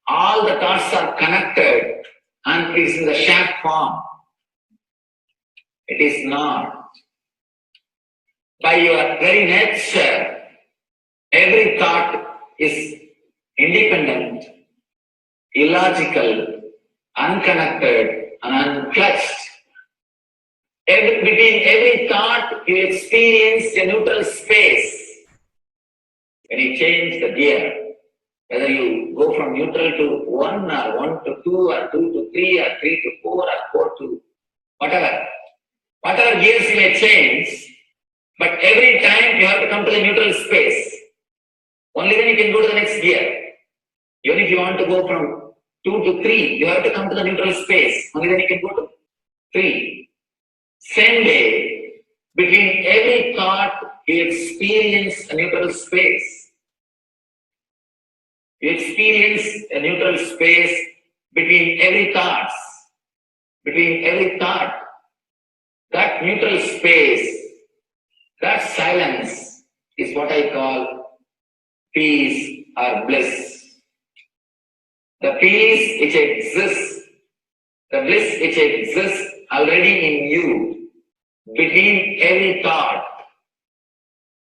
all the thoughts are connected and it is in the shape form. It is not. By your very nature, every thought is independent, illogical, unconnected, and unclutched. Between every thought, you experience a neutral space. When you change the gear, whether you go from neutral to 1 or 1 to 2 or 2 to 3 or 3 to 4 or 4 to whatever gears you may change, but every time you have to come to the neutral space. Only then you can go to the next gear. Even if you want to go from 2 to 3, you have to come to the neutral space. Only then you can go to 3. Same way, between every thought, you experience a neutral space. You experience a neutral space between every thought. Between every thought. That neutral space, that silence is what I call peace or bliss. The peace which exists, the bliss which exists already in you, between every thought,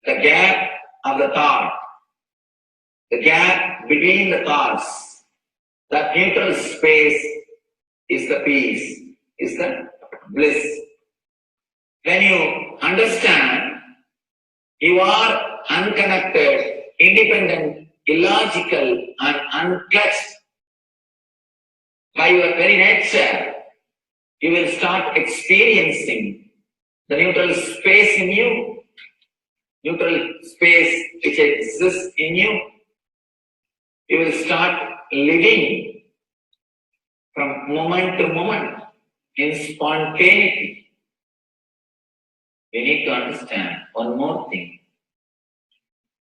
the gap of the thought, the gap between the thoughts, that neutral space is the peace, is the bliss. When you understand you are unconnected, independent, illogical, and unclutched, by your very nature, you will start experiencing the neutral space in you, neutral space which exists in you. You will start living from moment to moment in spontaneity. You need to understand one more thing.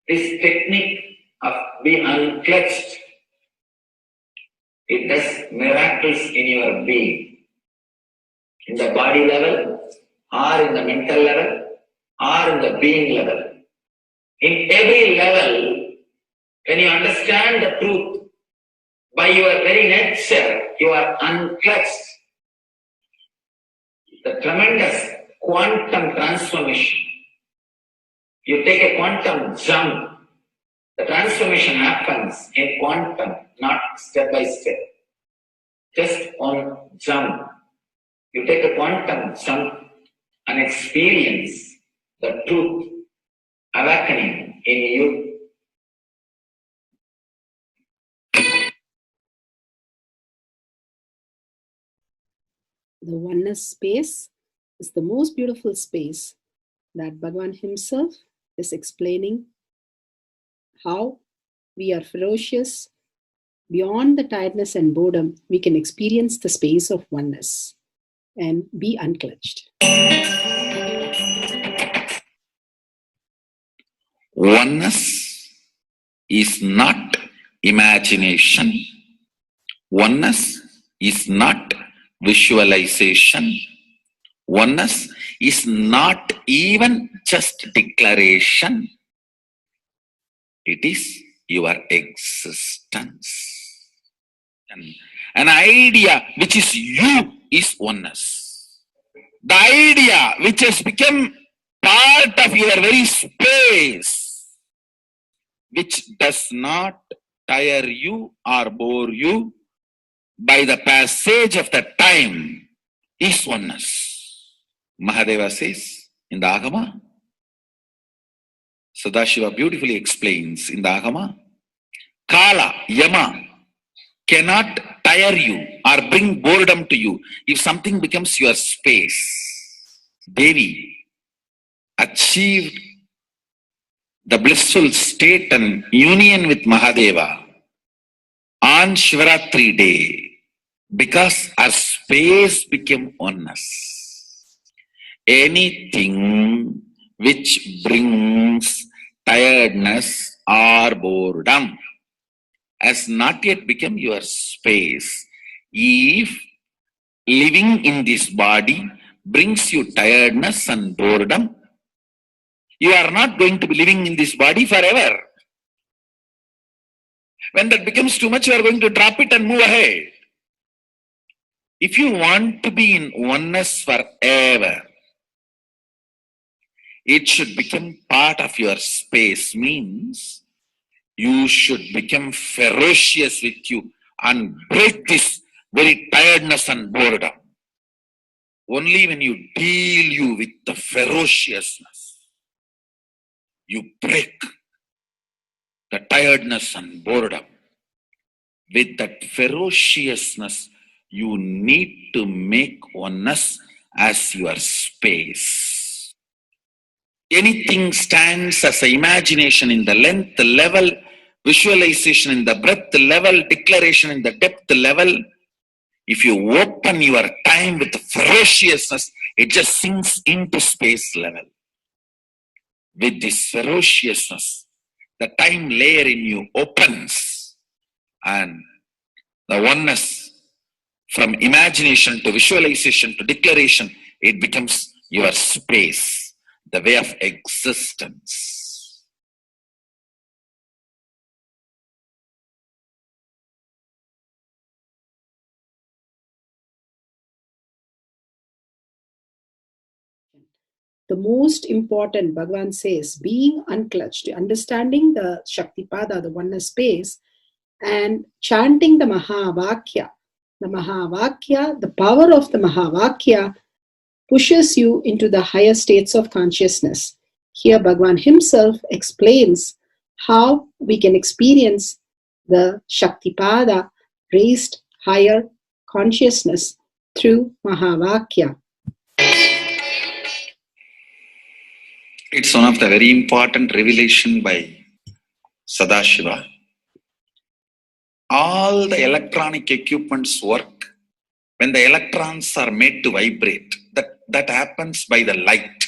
This technique of being unclutched, it does miracles in your being. In the body level, or in the mental level, or in the being level. In every level, when you understand the truth, by your very nature, you are unclutched. The tremendous quantum transformation. You take a quantum jump, the transformation happens in quantum, not step by step. just on jump. You take a quantum jump and experience the truth awakening in you. The oneness space is the most beautiful space that Bhagavan himself is explaining how we are ferocious. Beyond the tiredness and boredom, we can experience the space of oneness and be unclutched. Oneness is not imagination. Oneness is not visualization. Oneness is not even just declaration. It is your existence. An idea which is you is oneness. The idea which has become part of your very space, which does not tire you or bore you by the passage of the time, is oneness. Mahadeva says in the Agama, Sadashiva beautifully explains in the Agama, Kala, Yama cannot tire you or bring boredom to you if something becomes your space. Devi achieved the blissful state and union with Mahadeva on Shivaratri day because our space became oneness. Anything which brings tiredness or boredom has not yet become your space. If living in this body brings you tiredness and boredom, you are not going to be living in this body forever. When that becomes too much, you are going to drop it and move ahead. If you want to be in oneness forever, it should become part of your space, means you should become ferocious with you and break this very tiredness and boredom. Only when you deal you with the ferociousness, you break the tiredness and boredom. With that ferociousness, you need to make oneness as your space. Anything stands as an imagination in the length level, visualization in the breadth level, declaration in the depth level. If you open your time with ferociousness, it just sinks into space level. With this ferociousness, the time layer in you opens, and the oneness from imagination to visualization to declaration, it becomes your space, the way of existence. The most important, Bhagavan says, being unclutched, understanding the Shaktipada, the oneness space, and chanting the Mahavakya. The Mahavakya, the power of the Mahavakya pushes you into the higher states of consciousness. Here Bhagavan himself explains how we can experience the Shaktipada, raised higher consciousness through Mahavakya. It's one of the very important revelation by Sadashiva. All the electronic equipments work when the electrons are made to vibrate. That happens by the light.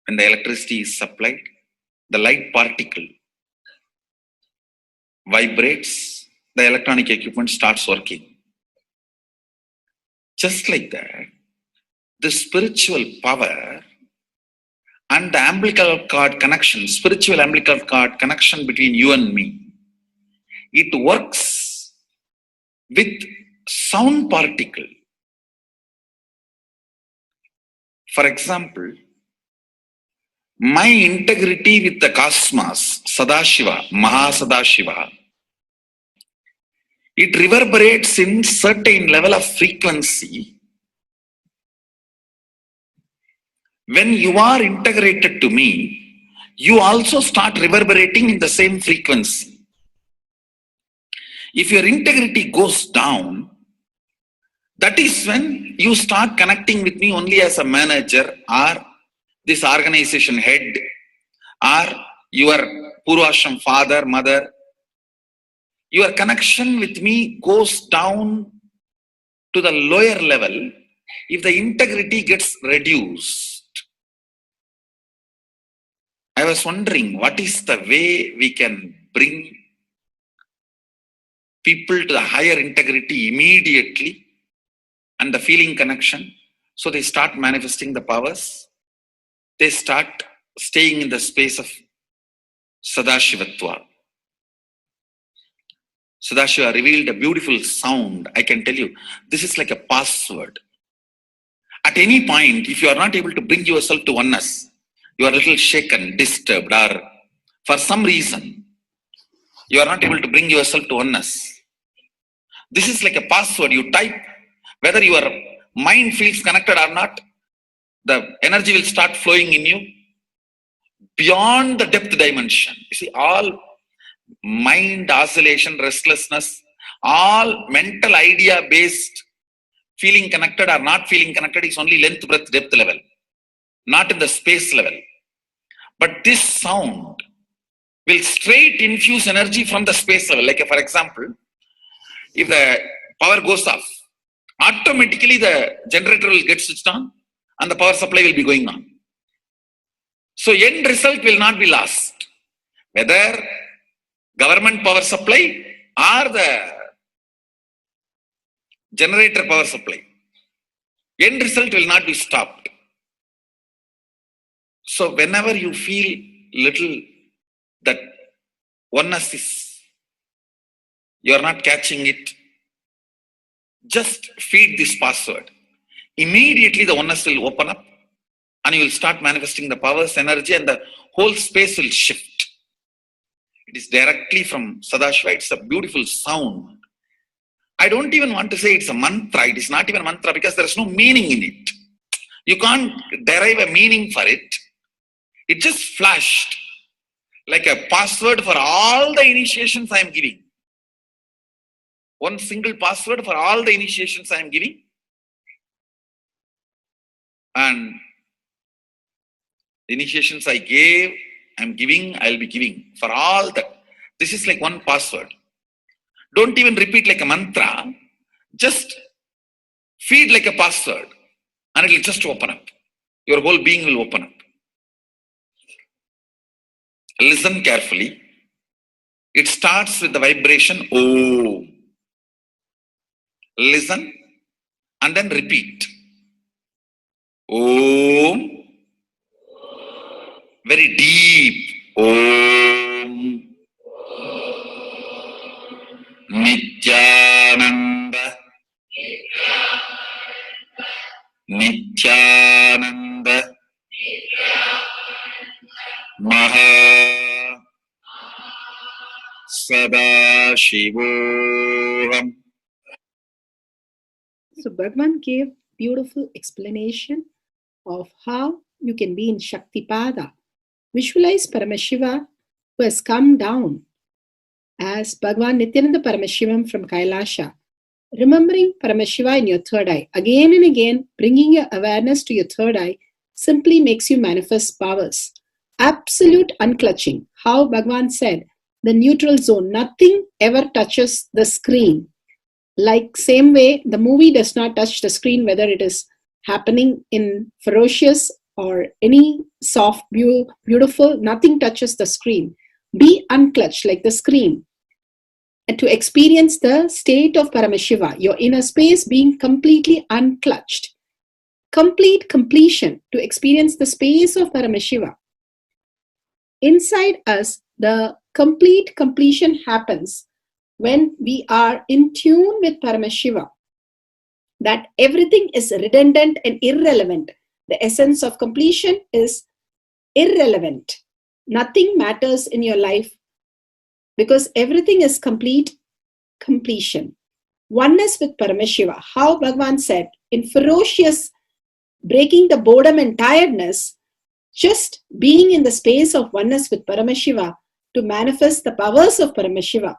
When the electricity is supplied, the light particle vibrates, the electronic equipment starts working. Just like that, the spiritual power and the umbilical cord connection, spiritual umbilical cord connection between you and me, it works with sound particle. For example, my integrity with the cosmos, Sadashiva, Mahasadashiva, it reverberates in certain level of frequency. When you are integrated to me, you also start reverberating in the same frequency. If your integrity goes down, that is when you start connecting with me only as a manager or this organization head or your Purvashram father, mother. Your connection with me goes down to the lower level if the integrity gets reduced. I was wondering, what is the way we can bring people to the higher integrity immediately and the feeling connection, so they start manifesting the powers, they start staying in the space of Sadashivatva. Sadashiva revealed a beautiful sound. I can tell you, this is like a password. At any point, if you are not able to bring yourself to oneness, you are a little shaken, disturbed, or for some reason, you are not able to bring yourself to oneness. This is like a password. You type, whether your mind feels connected or not, the energy will start flowing in you beyond the depth dimension. You see, all mind oscillation, restlessness, all mental idea based feeling connected or not feeling connected is only length, breadth, depth level, not in the space level. But this sound will straight infuse energy from the space level. Like for example, if the power goes off, automatically the generator will get switched on and the power supply will be going on. So end result will not be lost. Whether government power supply or the generator power supply, end result will not be stopped. So whenever you feel little that oneness is, you are not catching it, just feed this password. Immediately the oneness will open up and you will start manifesting the powers, energy, and the whole space will shift. It is directly from Sadashiva. It's a beautiful sound. I don't even want to say it's a mantra. It is not even a mantra because there is no meaning in it. You can't derive a meaning for it. It just flashed like a password for all the initiations I am giving. One single password for all the initiations I am giving. And the initiations I gave, I am giving, I will be giving for all that. This is like one password. Don't even repeat like a mantra. Just feed like a password and it will just open up. Your whole being will open up. Listen carefully. It starts with the vibration Om. Listen and then repeat. Om. Very deep. Om. Nithyananda. Nithyananda. Maha Sadashivoham. So Bhagavan gave beautiful explanation of how you can be in Shaktipada. Visualize Paramashiva who has come down as Bhagavan Nithyananda Paramashivam from Kailasha. Remembering Paramashiva in your third eye. Again and again, bringing your awareness to your third eye simply makes you manifest powers. Absolute unclutching. How Bhagavan said, the neutral zone, nothing ever touches the screen. Like same way, the movie does not touch the screen, whether it is happening in ferocious or any soft, beautiful, nothing touches the screen. Be unclutched like the screen. And to experience the state of Paramashiva, your inner space being completely unclutched. Complete completion to experience the space of Paramashiva. Inside us, the complete completion happens when we are in tune with Paramashiva. That everything is redundant and irrelevant. The essence of completion is irrelevant. Nothing matters in your life because everything is complete, completion. Oneness with Paramashiva. How Bhagavan said, in ferocious breaking the boredom and tiredness, just being in the space of oneness with Paramashiva to manifest the powers of Paramashiva.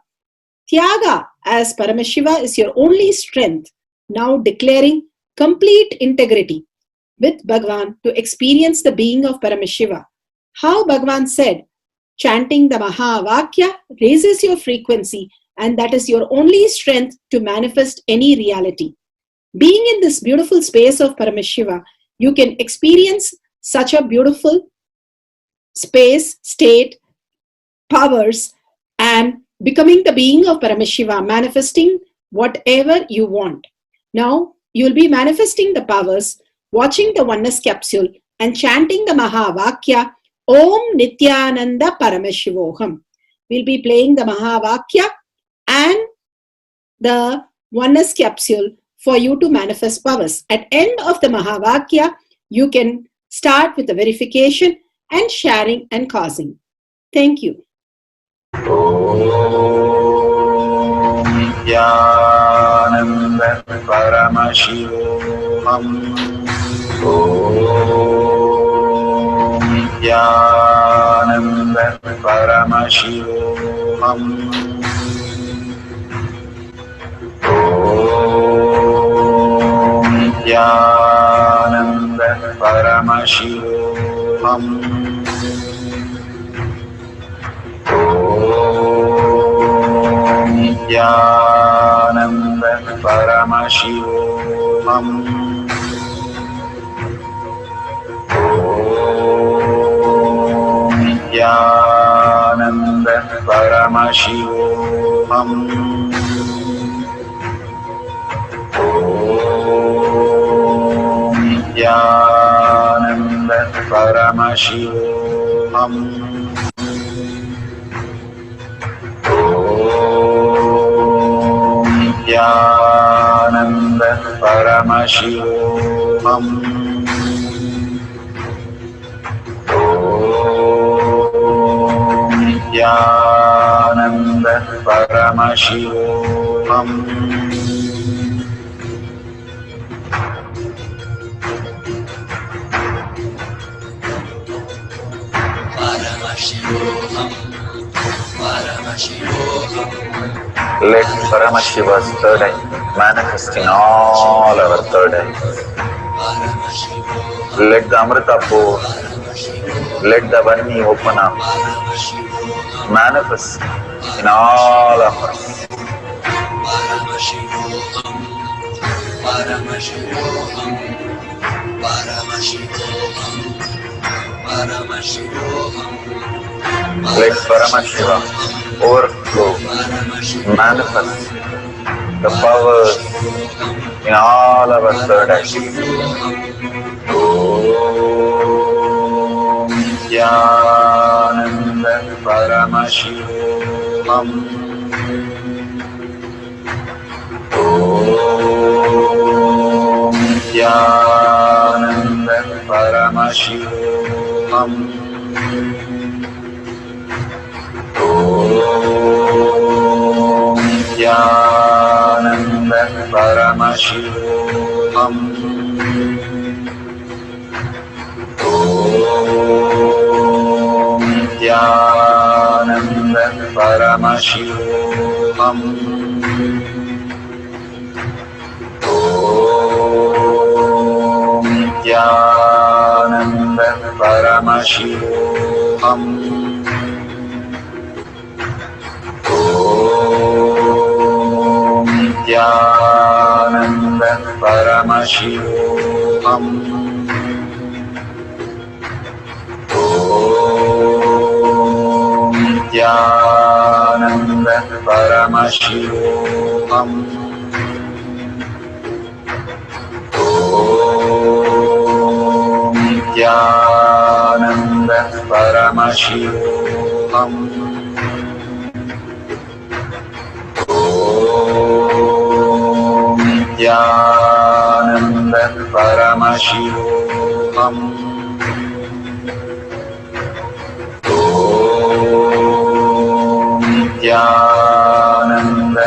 Tyaga as Paramashiva is your only strength, now declaring complete integrity with Bhagavan to experience the being of Paramashiva. How Bhagavan said, chanting the Mahavakya raises your frequency, and that is your only strength to manifest any reality. Being in this beautiful space of Paramashiva, you can experience such a beautiful space, state, powers, and becoming the being of Paramashiva, manifesting whatever you want. Now, you will be manifesting the powers, watching the oneness capsule, and chanting the Mahavakya, Om Nithyananda Paramashivoham. We'll be playing the Mahavakya and the oneness capsule for you to manifest powers. At end of the Mahavakya, you can start with the verification and sharing and causing. Thank you. Nithyananda Paramashivoham. Om Nithyananda Paramashivoham. Om Nithyananda Paramashivoham. Nithyananda Paramashivoham. Om Nithyananda Paramashivoham. Om Nithyananda Paramashivoham. Nithyananda Paramashivoham. Om Nithyananda Paramashivoham. Let Paramashiva's third eye manifest in all our third eyes. Let the Amrita pour, let the Varni open up, manifest in all of us. Let Paramashiva overflow, manifest the powers in all our third eyes. Om Nithyananda Paramashivoham. Om Nithyananda Paramashivoham. Om Nithyananda Paramashivoham. Om Nithyananda Paramashivoham. Om Nithyananda Paramashivoham. Om Nithyananda Paramashivoham. Om Nithyananda Paramashivoham. Om Nithyananda Paramashivoham. Om Nithyananda Paramashivoham. Om Nithyananda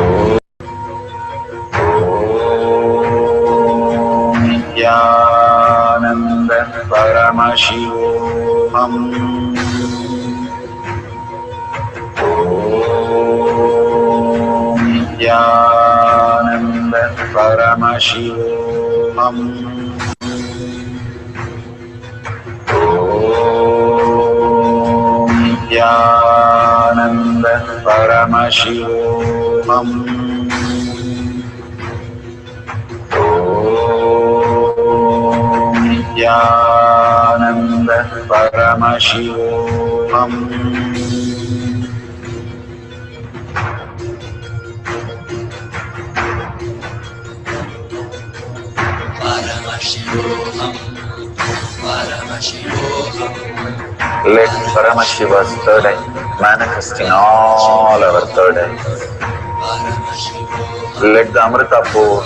Paramashivoham. Om Nithyananda Paramashivoham. Om Nithyananda Paramashivoham. Om Nithyananda Paramashivoham. Let Paramashiva's third eye manifest in all our third eyes. Let the Amrita pour,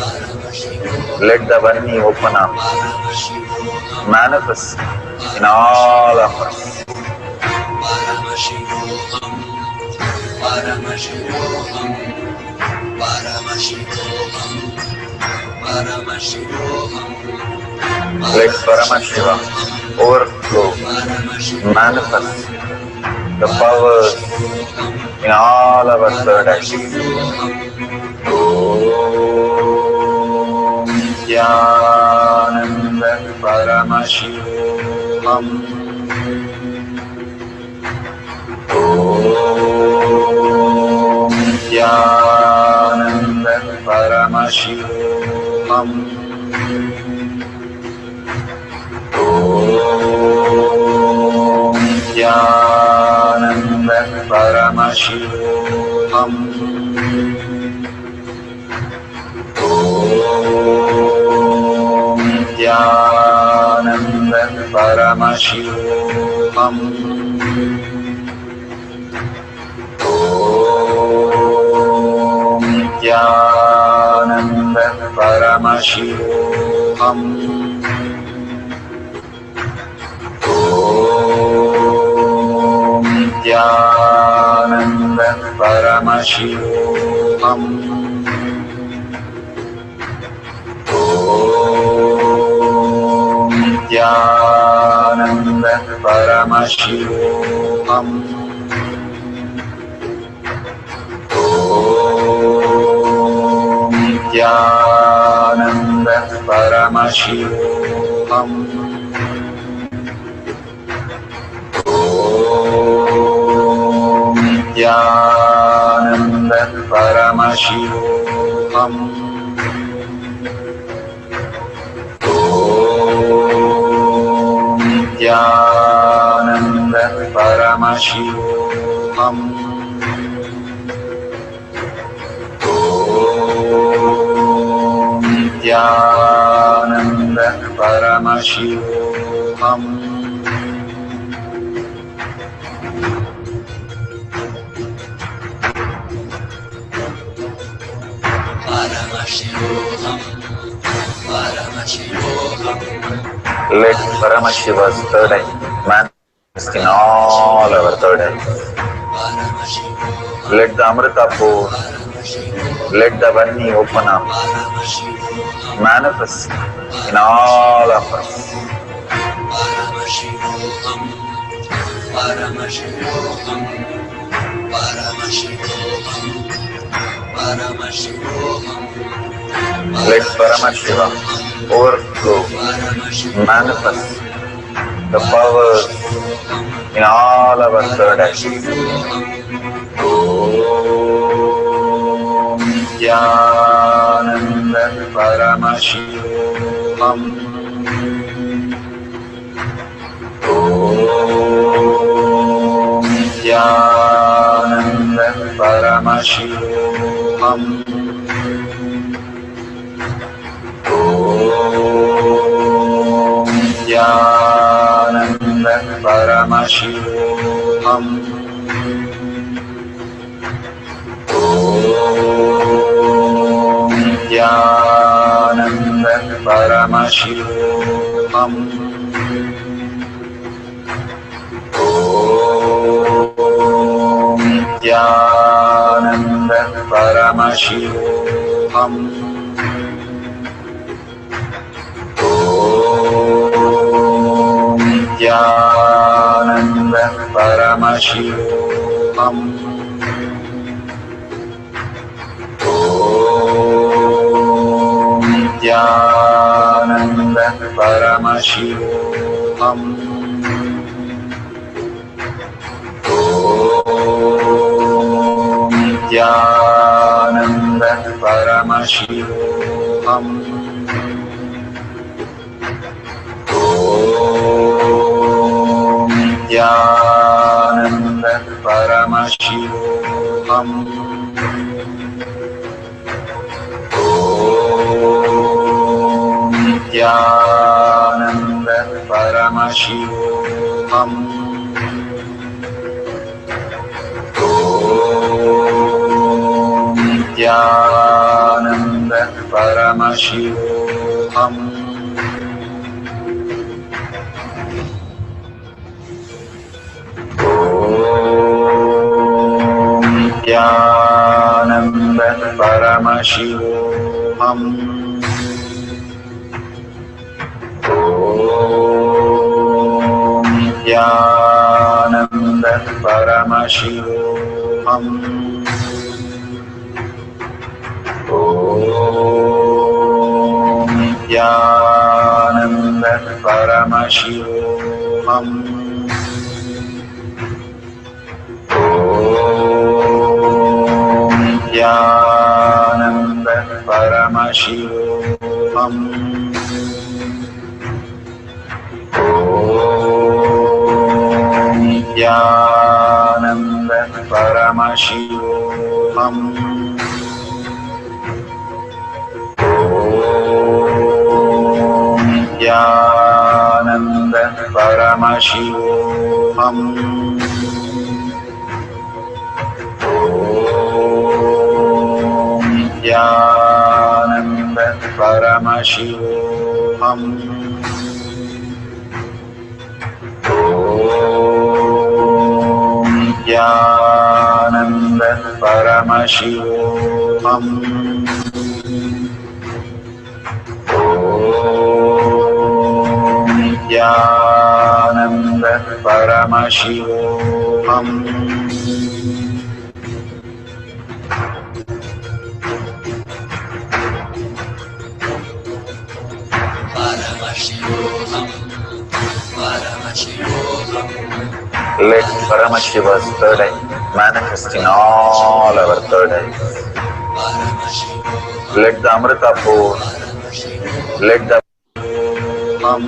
let the Vani open up, manifest in all of us. Let Paramashiva overflow, manifest the powers in all our third eyes. Om Nithyananda Paramashivoham. Om Nithyananda Paramashivoham. Om Nithyananda Paramashivoham. Om Nithyananda Paramashivoham. Om Nithyananda Paramashivoham. Om Nithyananda Paramashivoham. Om Nithyananda Paramashivoham. Om Nithyananda Paramashivoham. Om Nithyananda Paramashivoham. Om Nithyananda Paramashivoham. Om Nithyananda Paramashivoham. Let Paramashiva's third eye manifest in all our third eyes. Let the Amrita pour, let the Vani open up, manifest in all of us. Let Paramashiva overflow, manifest the powers in all our third eyes. Om Nithyananda Paramashivoham. Om Nithyananda Paramashivoham. Om Nithyananda Paramashivoham. Om Nithyananda Paramashivoham. Om Nithyananda Paramashivoham. Om Paramashivoham. Nithyananda Paramashivoham. Nithyananda Paramashivoham. Nithyananda Paramashivoham. Nithyananda Paramashivoham. Nithyananda Paramashivoham. Nithyananda Paramashivoham. Nithyananda Paramashivoham. Nithyananda Paramashivoham. Nithyananda Paramashivoham. Nithyananda Paramashivoham. Nithyananda Paramashivoham. Nithyananda Paramashivoham. Nithyananda Paramashivoham. Nithyananda Paramashivoham. Let Paramashiva's third eye manifest in all our third eyes. Let the Amrita pour. Let the Om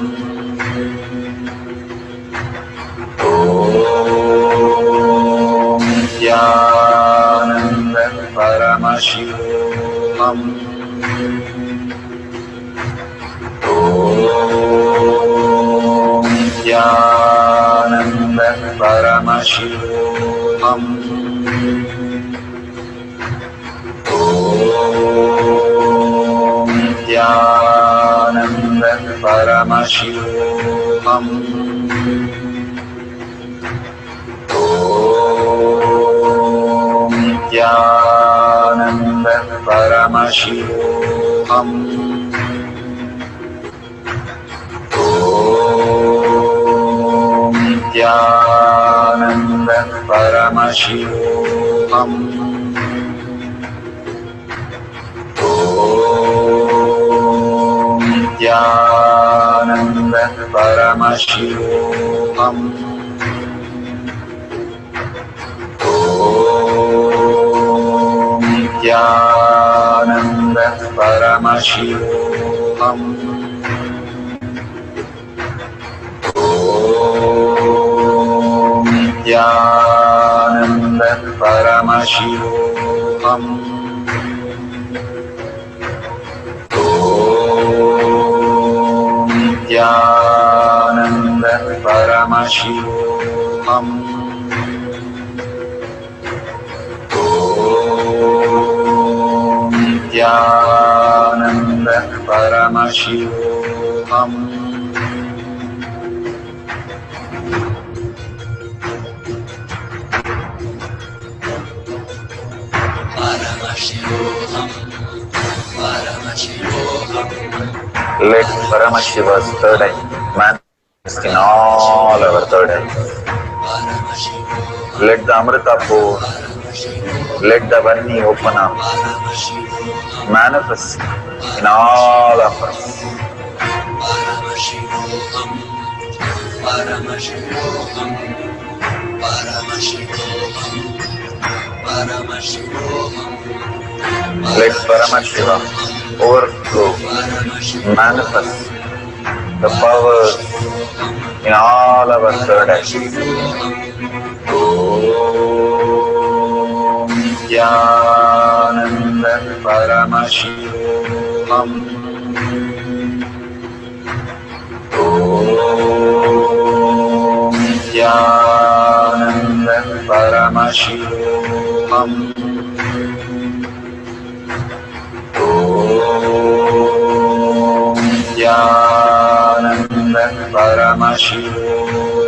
Nithyananda Paramashivoham. Nithyananda Paramashivoham. Nithyananda Paramashivoham. Nithyananda Paramashivoham. Nithyananda Paramashivoham. Nithyananda Paramashivoham. Nithyananda Paramashivoham. Nithyananda Paramashivoham. Nithyananda Paramashivoham. Nithyananda Paramashivoham. Let Paramashiva's third eye manifest in all our third eyes. Let the Amrita pour. Let the Vani open up. Manifest in all of us. Let Paramashiva overflow, manifest the powers in all our third eye. Om Nithyananda Paramashivam. Om Nithyananda Paramashivam. Om Nithyananda Paramashivam.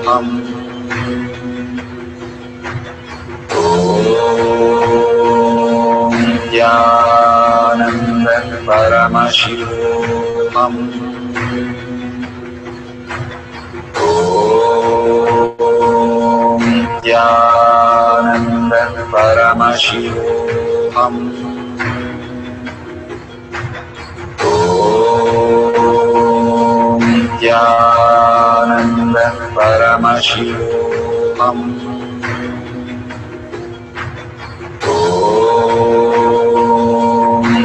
Om Nithyananda Paramashivam. Om Nithyananda Paramashivam. Om Nithyananda Paramashivam. Om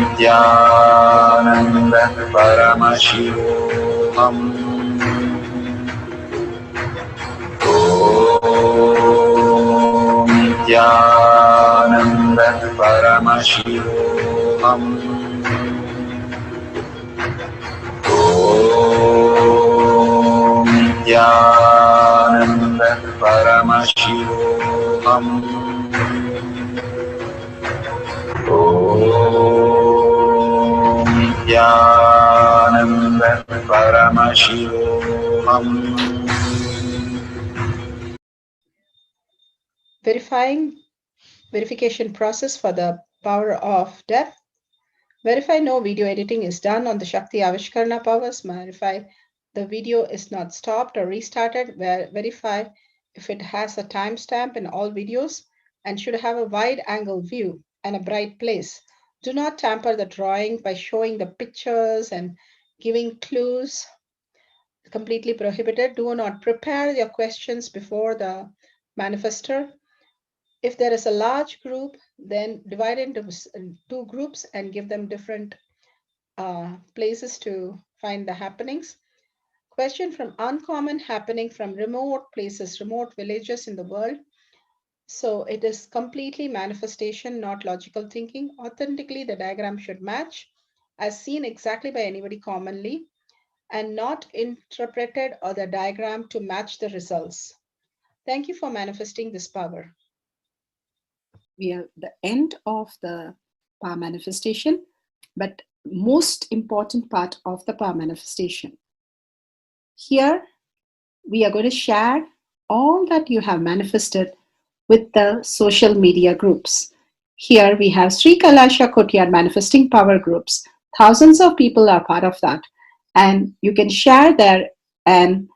Nithyananda Paramashivam. Om Nithyananda Paramashivam. Om Nithyananda Paramashivam. Om Nithyananda Paramashivam. Verification process for the power of death. Verify no video editing is done on the Shakti Avishkarana powers. Verify the video is not stopped or restarted. Verify if it has a timestamp in all videos and should have a wide angle view and a bright place. Do not tamper the drawing by showing the pictures and giving clues. Completely prohibited. Do not prepare your questions before the manifester. If there is a large group, then divide into two groups and give them different places to find the happenings. Question from uncommon happening from remote places, remote villages in the world. So it is completely manifestation, not logical thinking. Authentically, the diagram should match as seen exactly by anybody commonly and not interpreted or the diagram to match the results. Thank you for manifesting this power. We are the end of the power manifestation, but most important part of the power manifestation. Here, we are going to share all that you have manifested with the social media groups. Here we have Sri Kailasha Kotyar manifesting power groups. Thousands of people are part of that. And you can share there and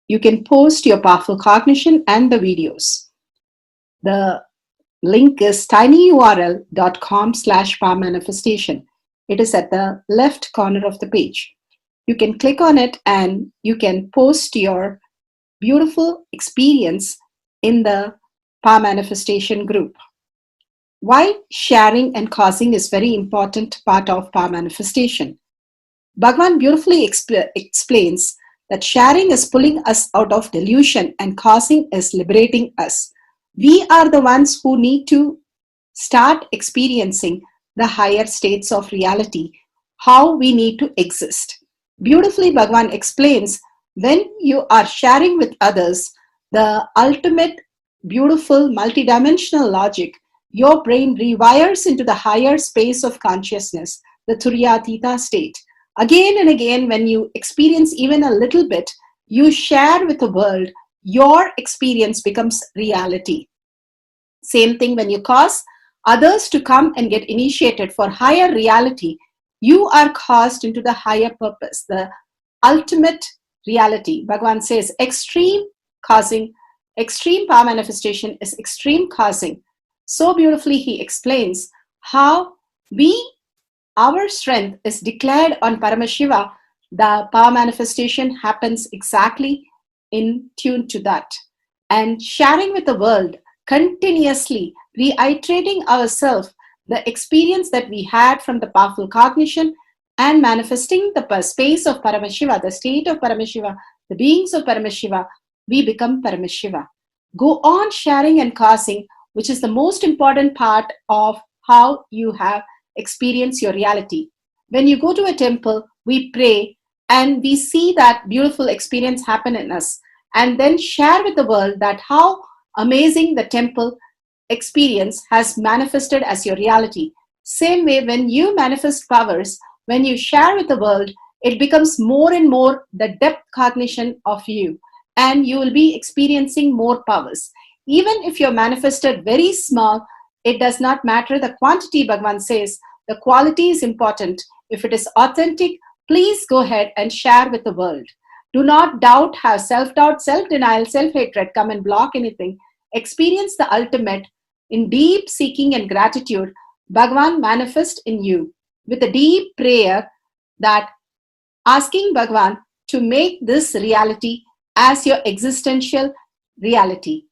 you can post your powerful cognition and the videos. The link is tinyurl.com/power manifestation. It is at the left corner of the page. You can click on it and you can post your beautiful experience in the power manifestation group. Why sharing and causing is very important part of power manifestation. Bhagavan beautifully explains that sharing is pulling us out of delusion and causing is liberating us. We are the ones who need to start experiencing the higher states of reality, how we need to exist. Beautifully, Bhagavan explains when you are sharing with others the ultimate beautiful multidimensional logic, your brain rewires into the higher space of consciousness, the Turyatita state. Again and again, when you experience even a little bit, you share with the world, your experience becomes reality. Same thing when you cause others to come and get initiated for higher reality, you are caused into the higher purpose, the ultimate reality. Bhagavan says extreme causing Extreme power manifestation is extreme causing. So beautifully he explains how our strength is declared on Paramashiva. The power manifestation happens exactly in tune to that. And sharing with the world, continuously reiterating ourselves the experience that we had from the powerful cognition and manifesting the space of Paramashiva, the state of Paramashiva, the beings of Paramashiva, we become Paramashiva. Go on sharing and causing, which is the most important part of how you have experienced your reality. When you go to a temple, we pray and we see that beautiful experience happen in us, and then share with the world that how amazing the temple experience has manifested as your reality. Same way, when you manifest powers, when you share with the world, it becomes more and more the depth cognition of you, and you will be experiencing more powers. Even if you're manifested very small, it does not matter the quantity, Bhagavan says. The quality is important. If it is authentic, please go ahead and share with the world. Do not doubt, have self-doubt, self-denial, self-hatred come and block anything. Experience the ultimate in deep seeking and gratitude. Bhagavan manifest in you with a deep prayer, that asking Bhagavan to make this reality as your existential reality.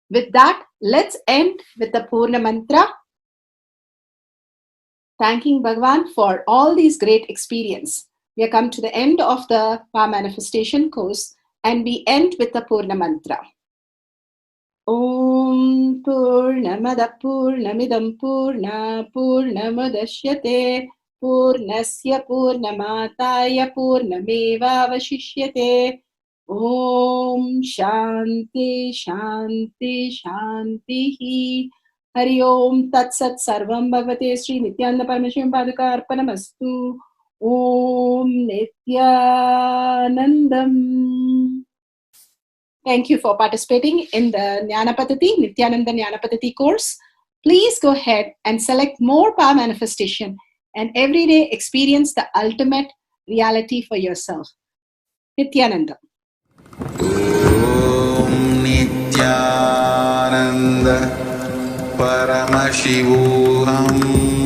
With that, let's end with the Purna Mantra, thanking Bhagavan for all these great experience. We have come to the end of the Power Manifestation course, and we end with the Purna Mantra. Om Purnamada Purnamidam Purna Purnamadashyate Purnasya Purnamataya Purnameva Vashishyate. Om Shanti Shanti Shanti. Hari Om Tat Sat Sarvam Bhagavate Sri Nithyananda Parameshivam Padaka Arpanamastu. Om Nithyanandam. Thank you for participating in the Jnana Paddhati, Nithyananda Jnana Paddhati course. Please go ahead and select more power manifestation and every day experience the ultimate reality for yourself. Nithyananda. Om Nithyananda Paramashivoham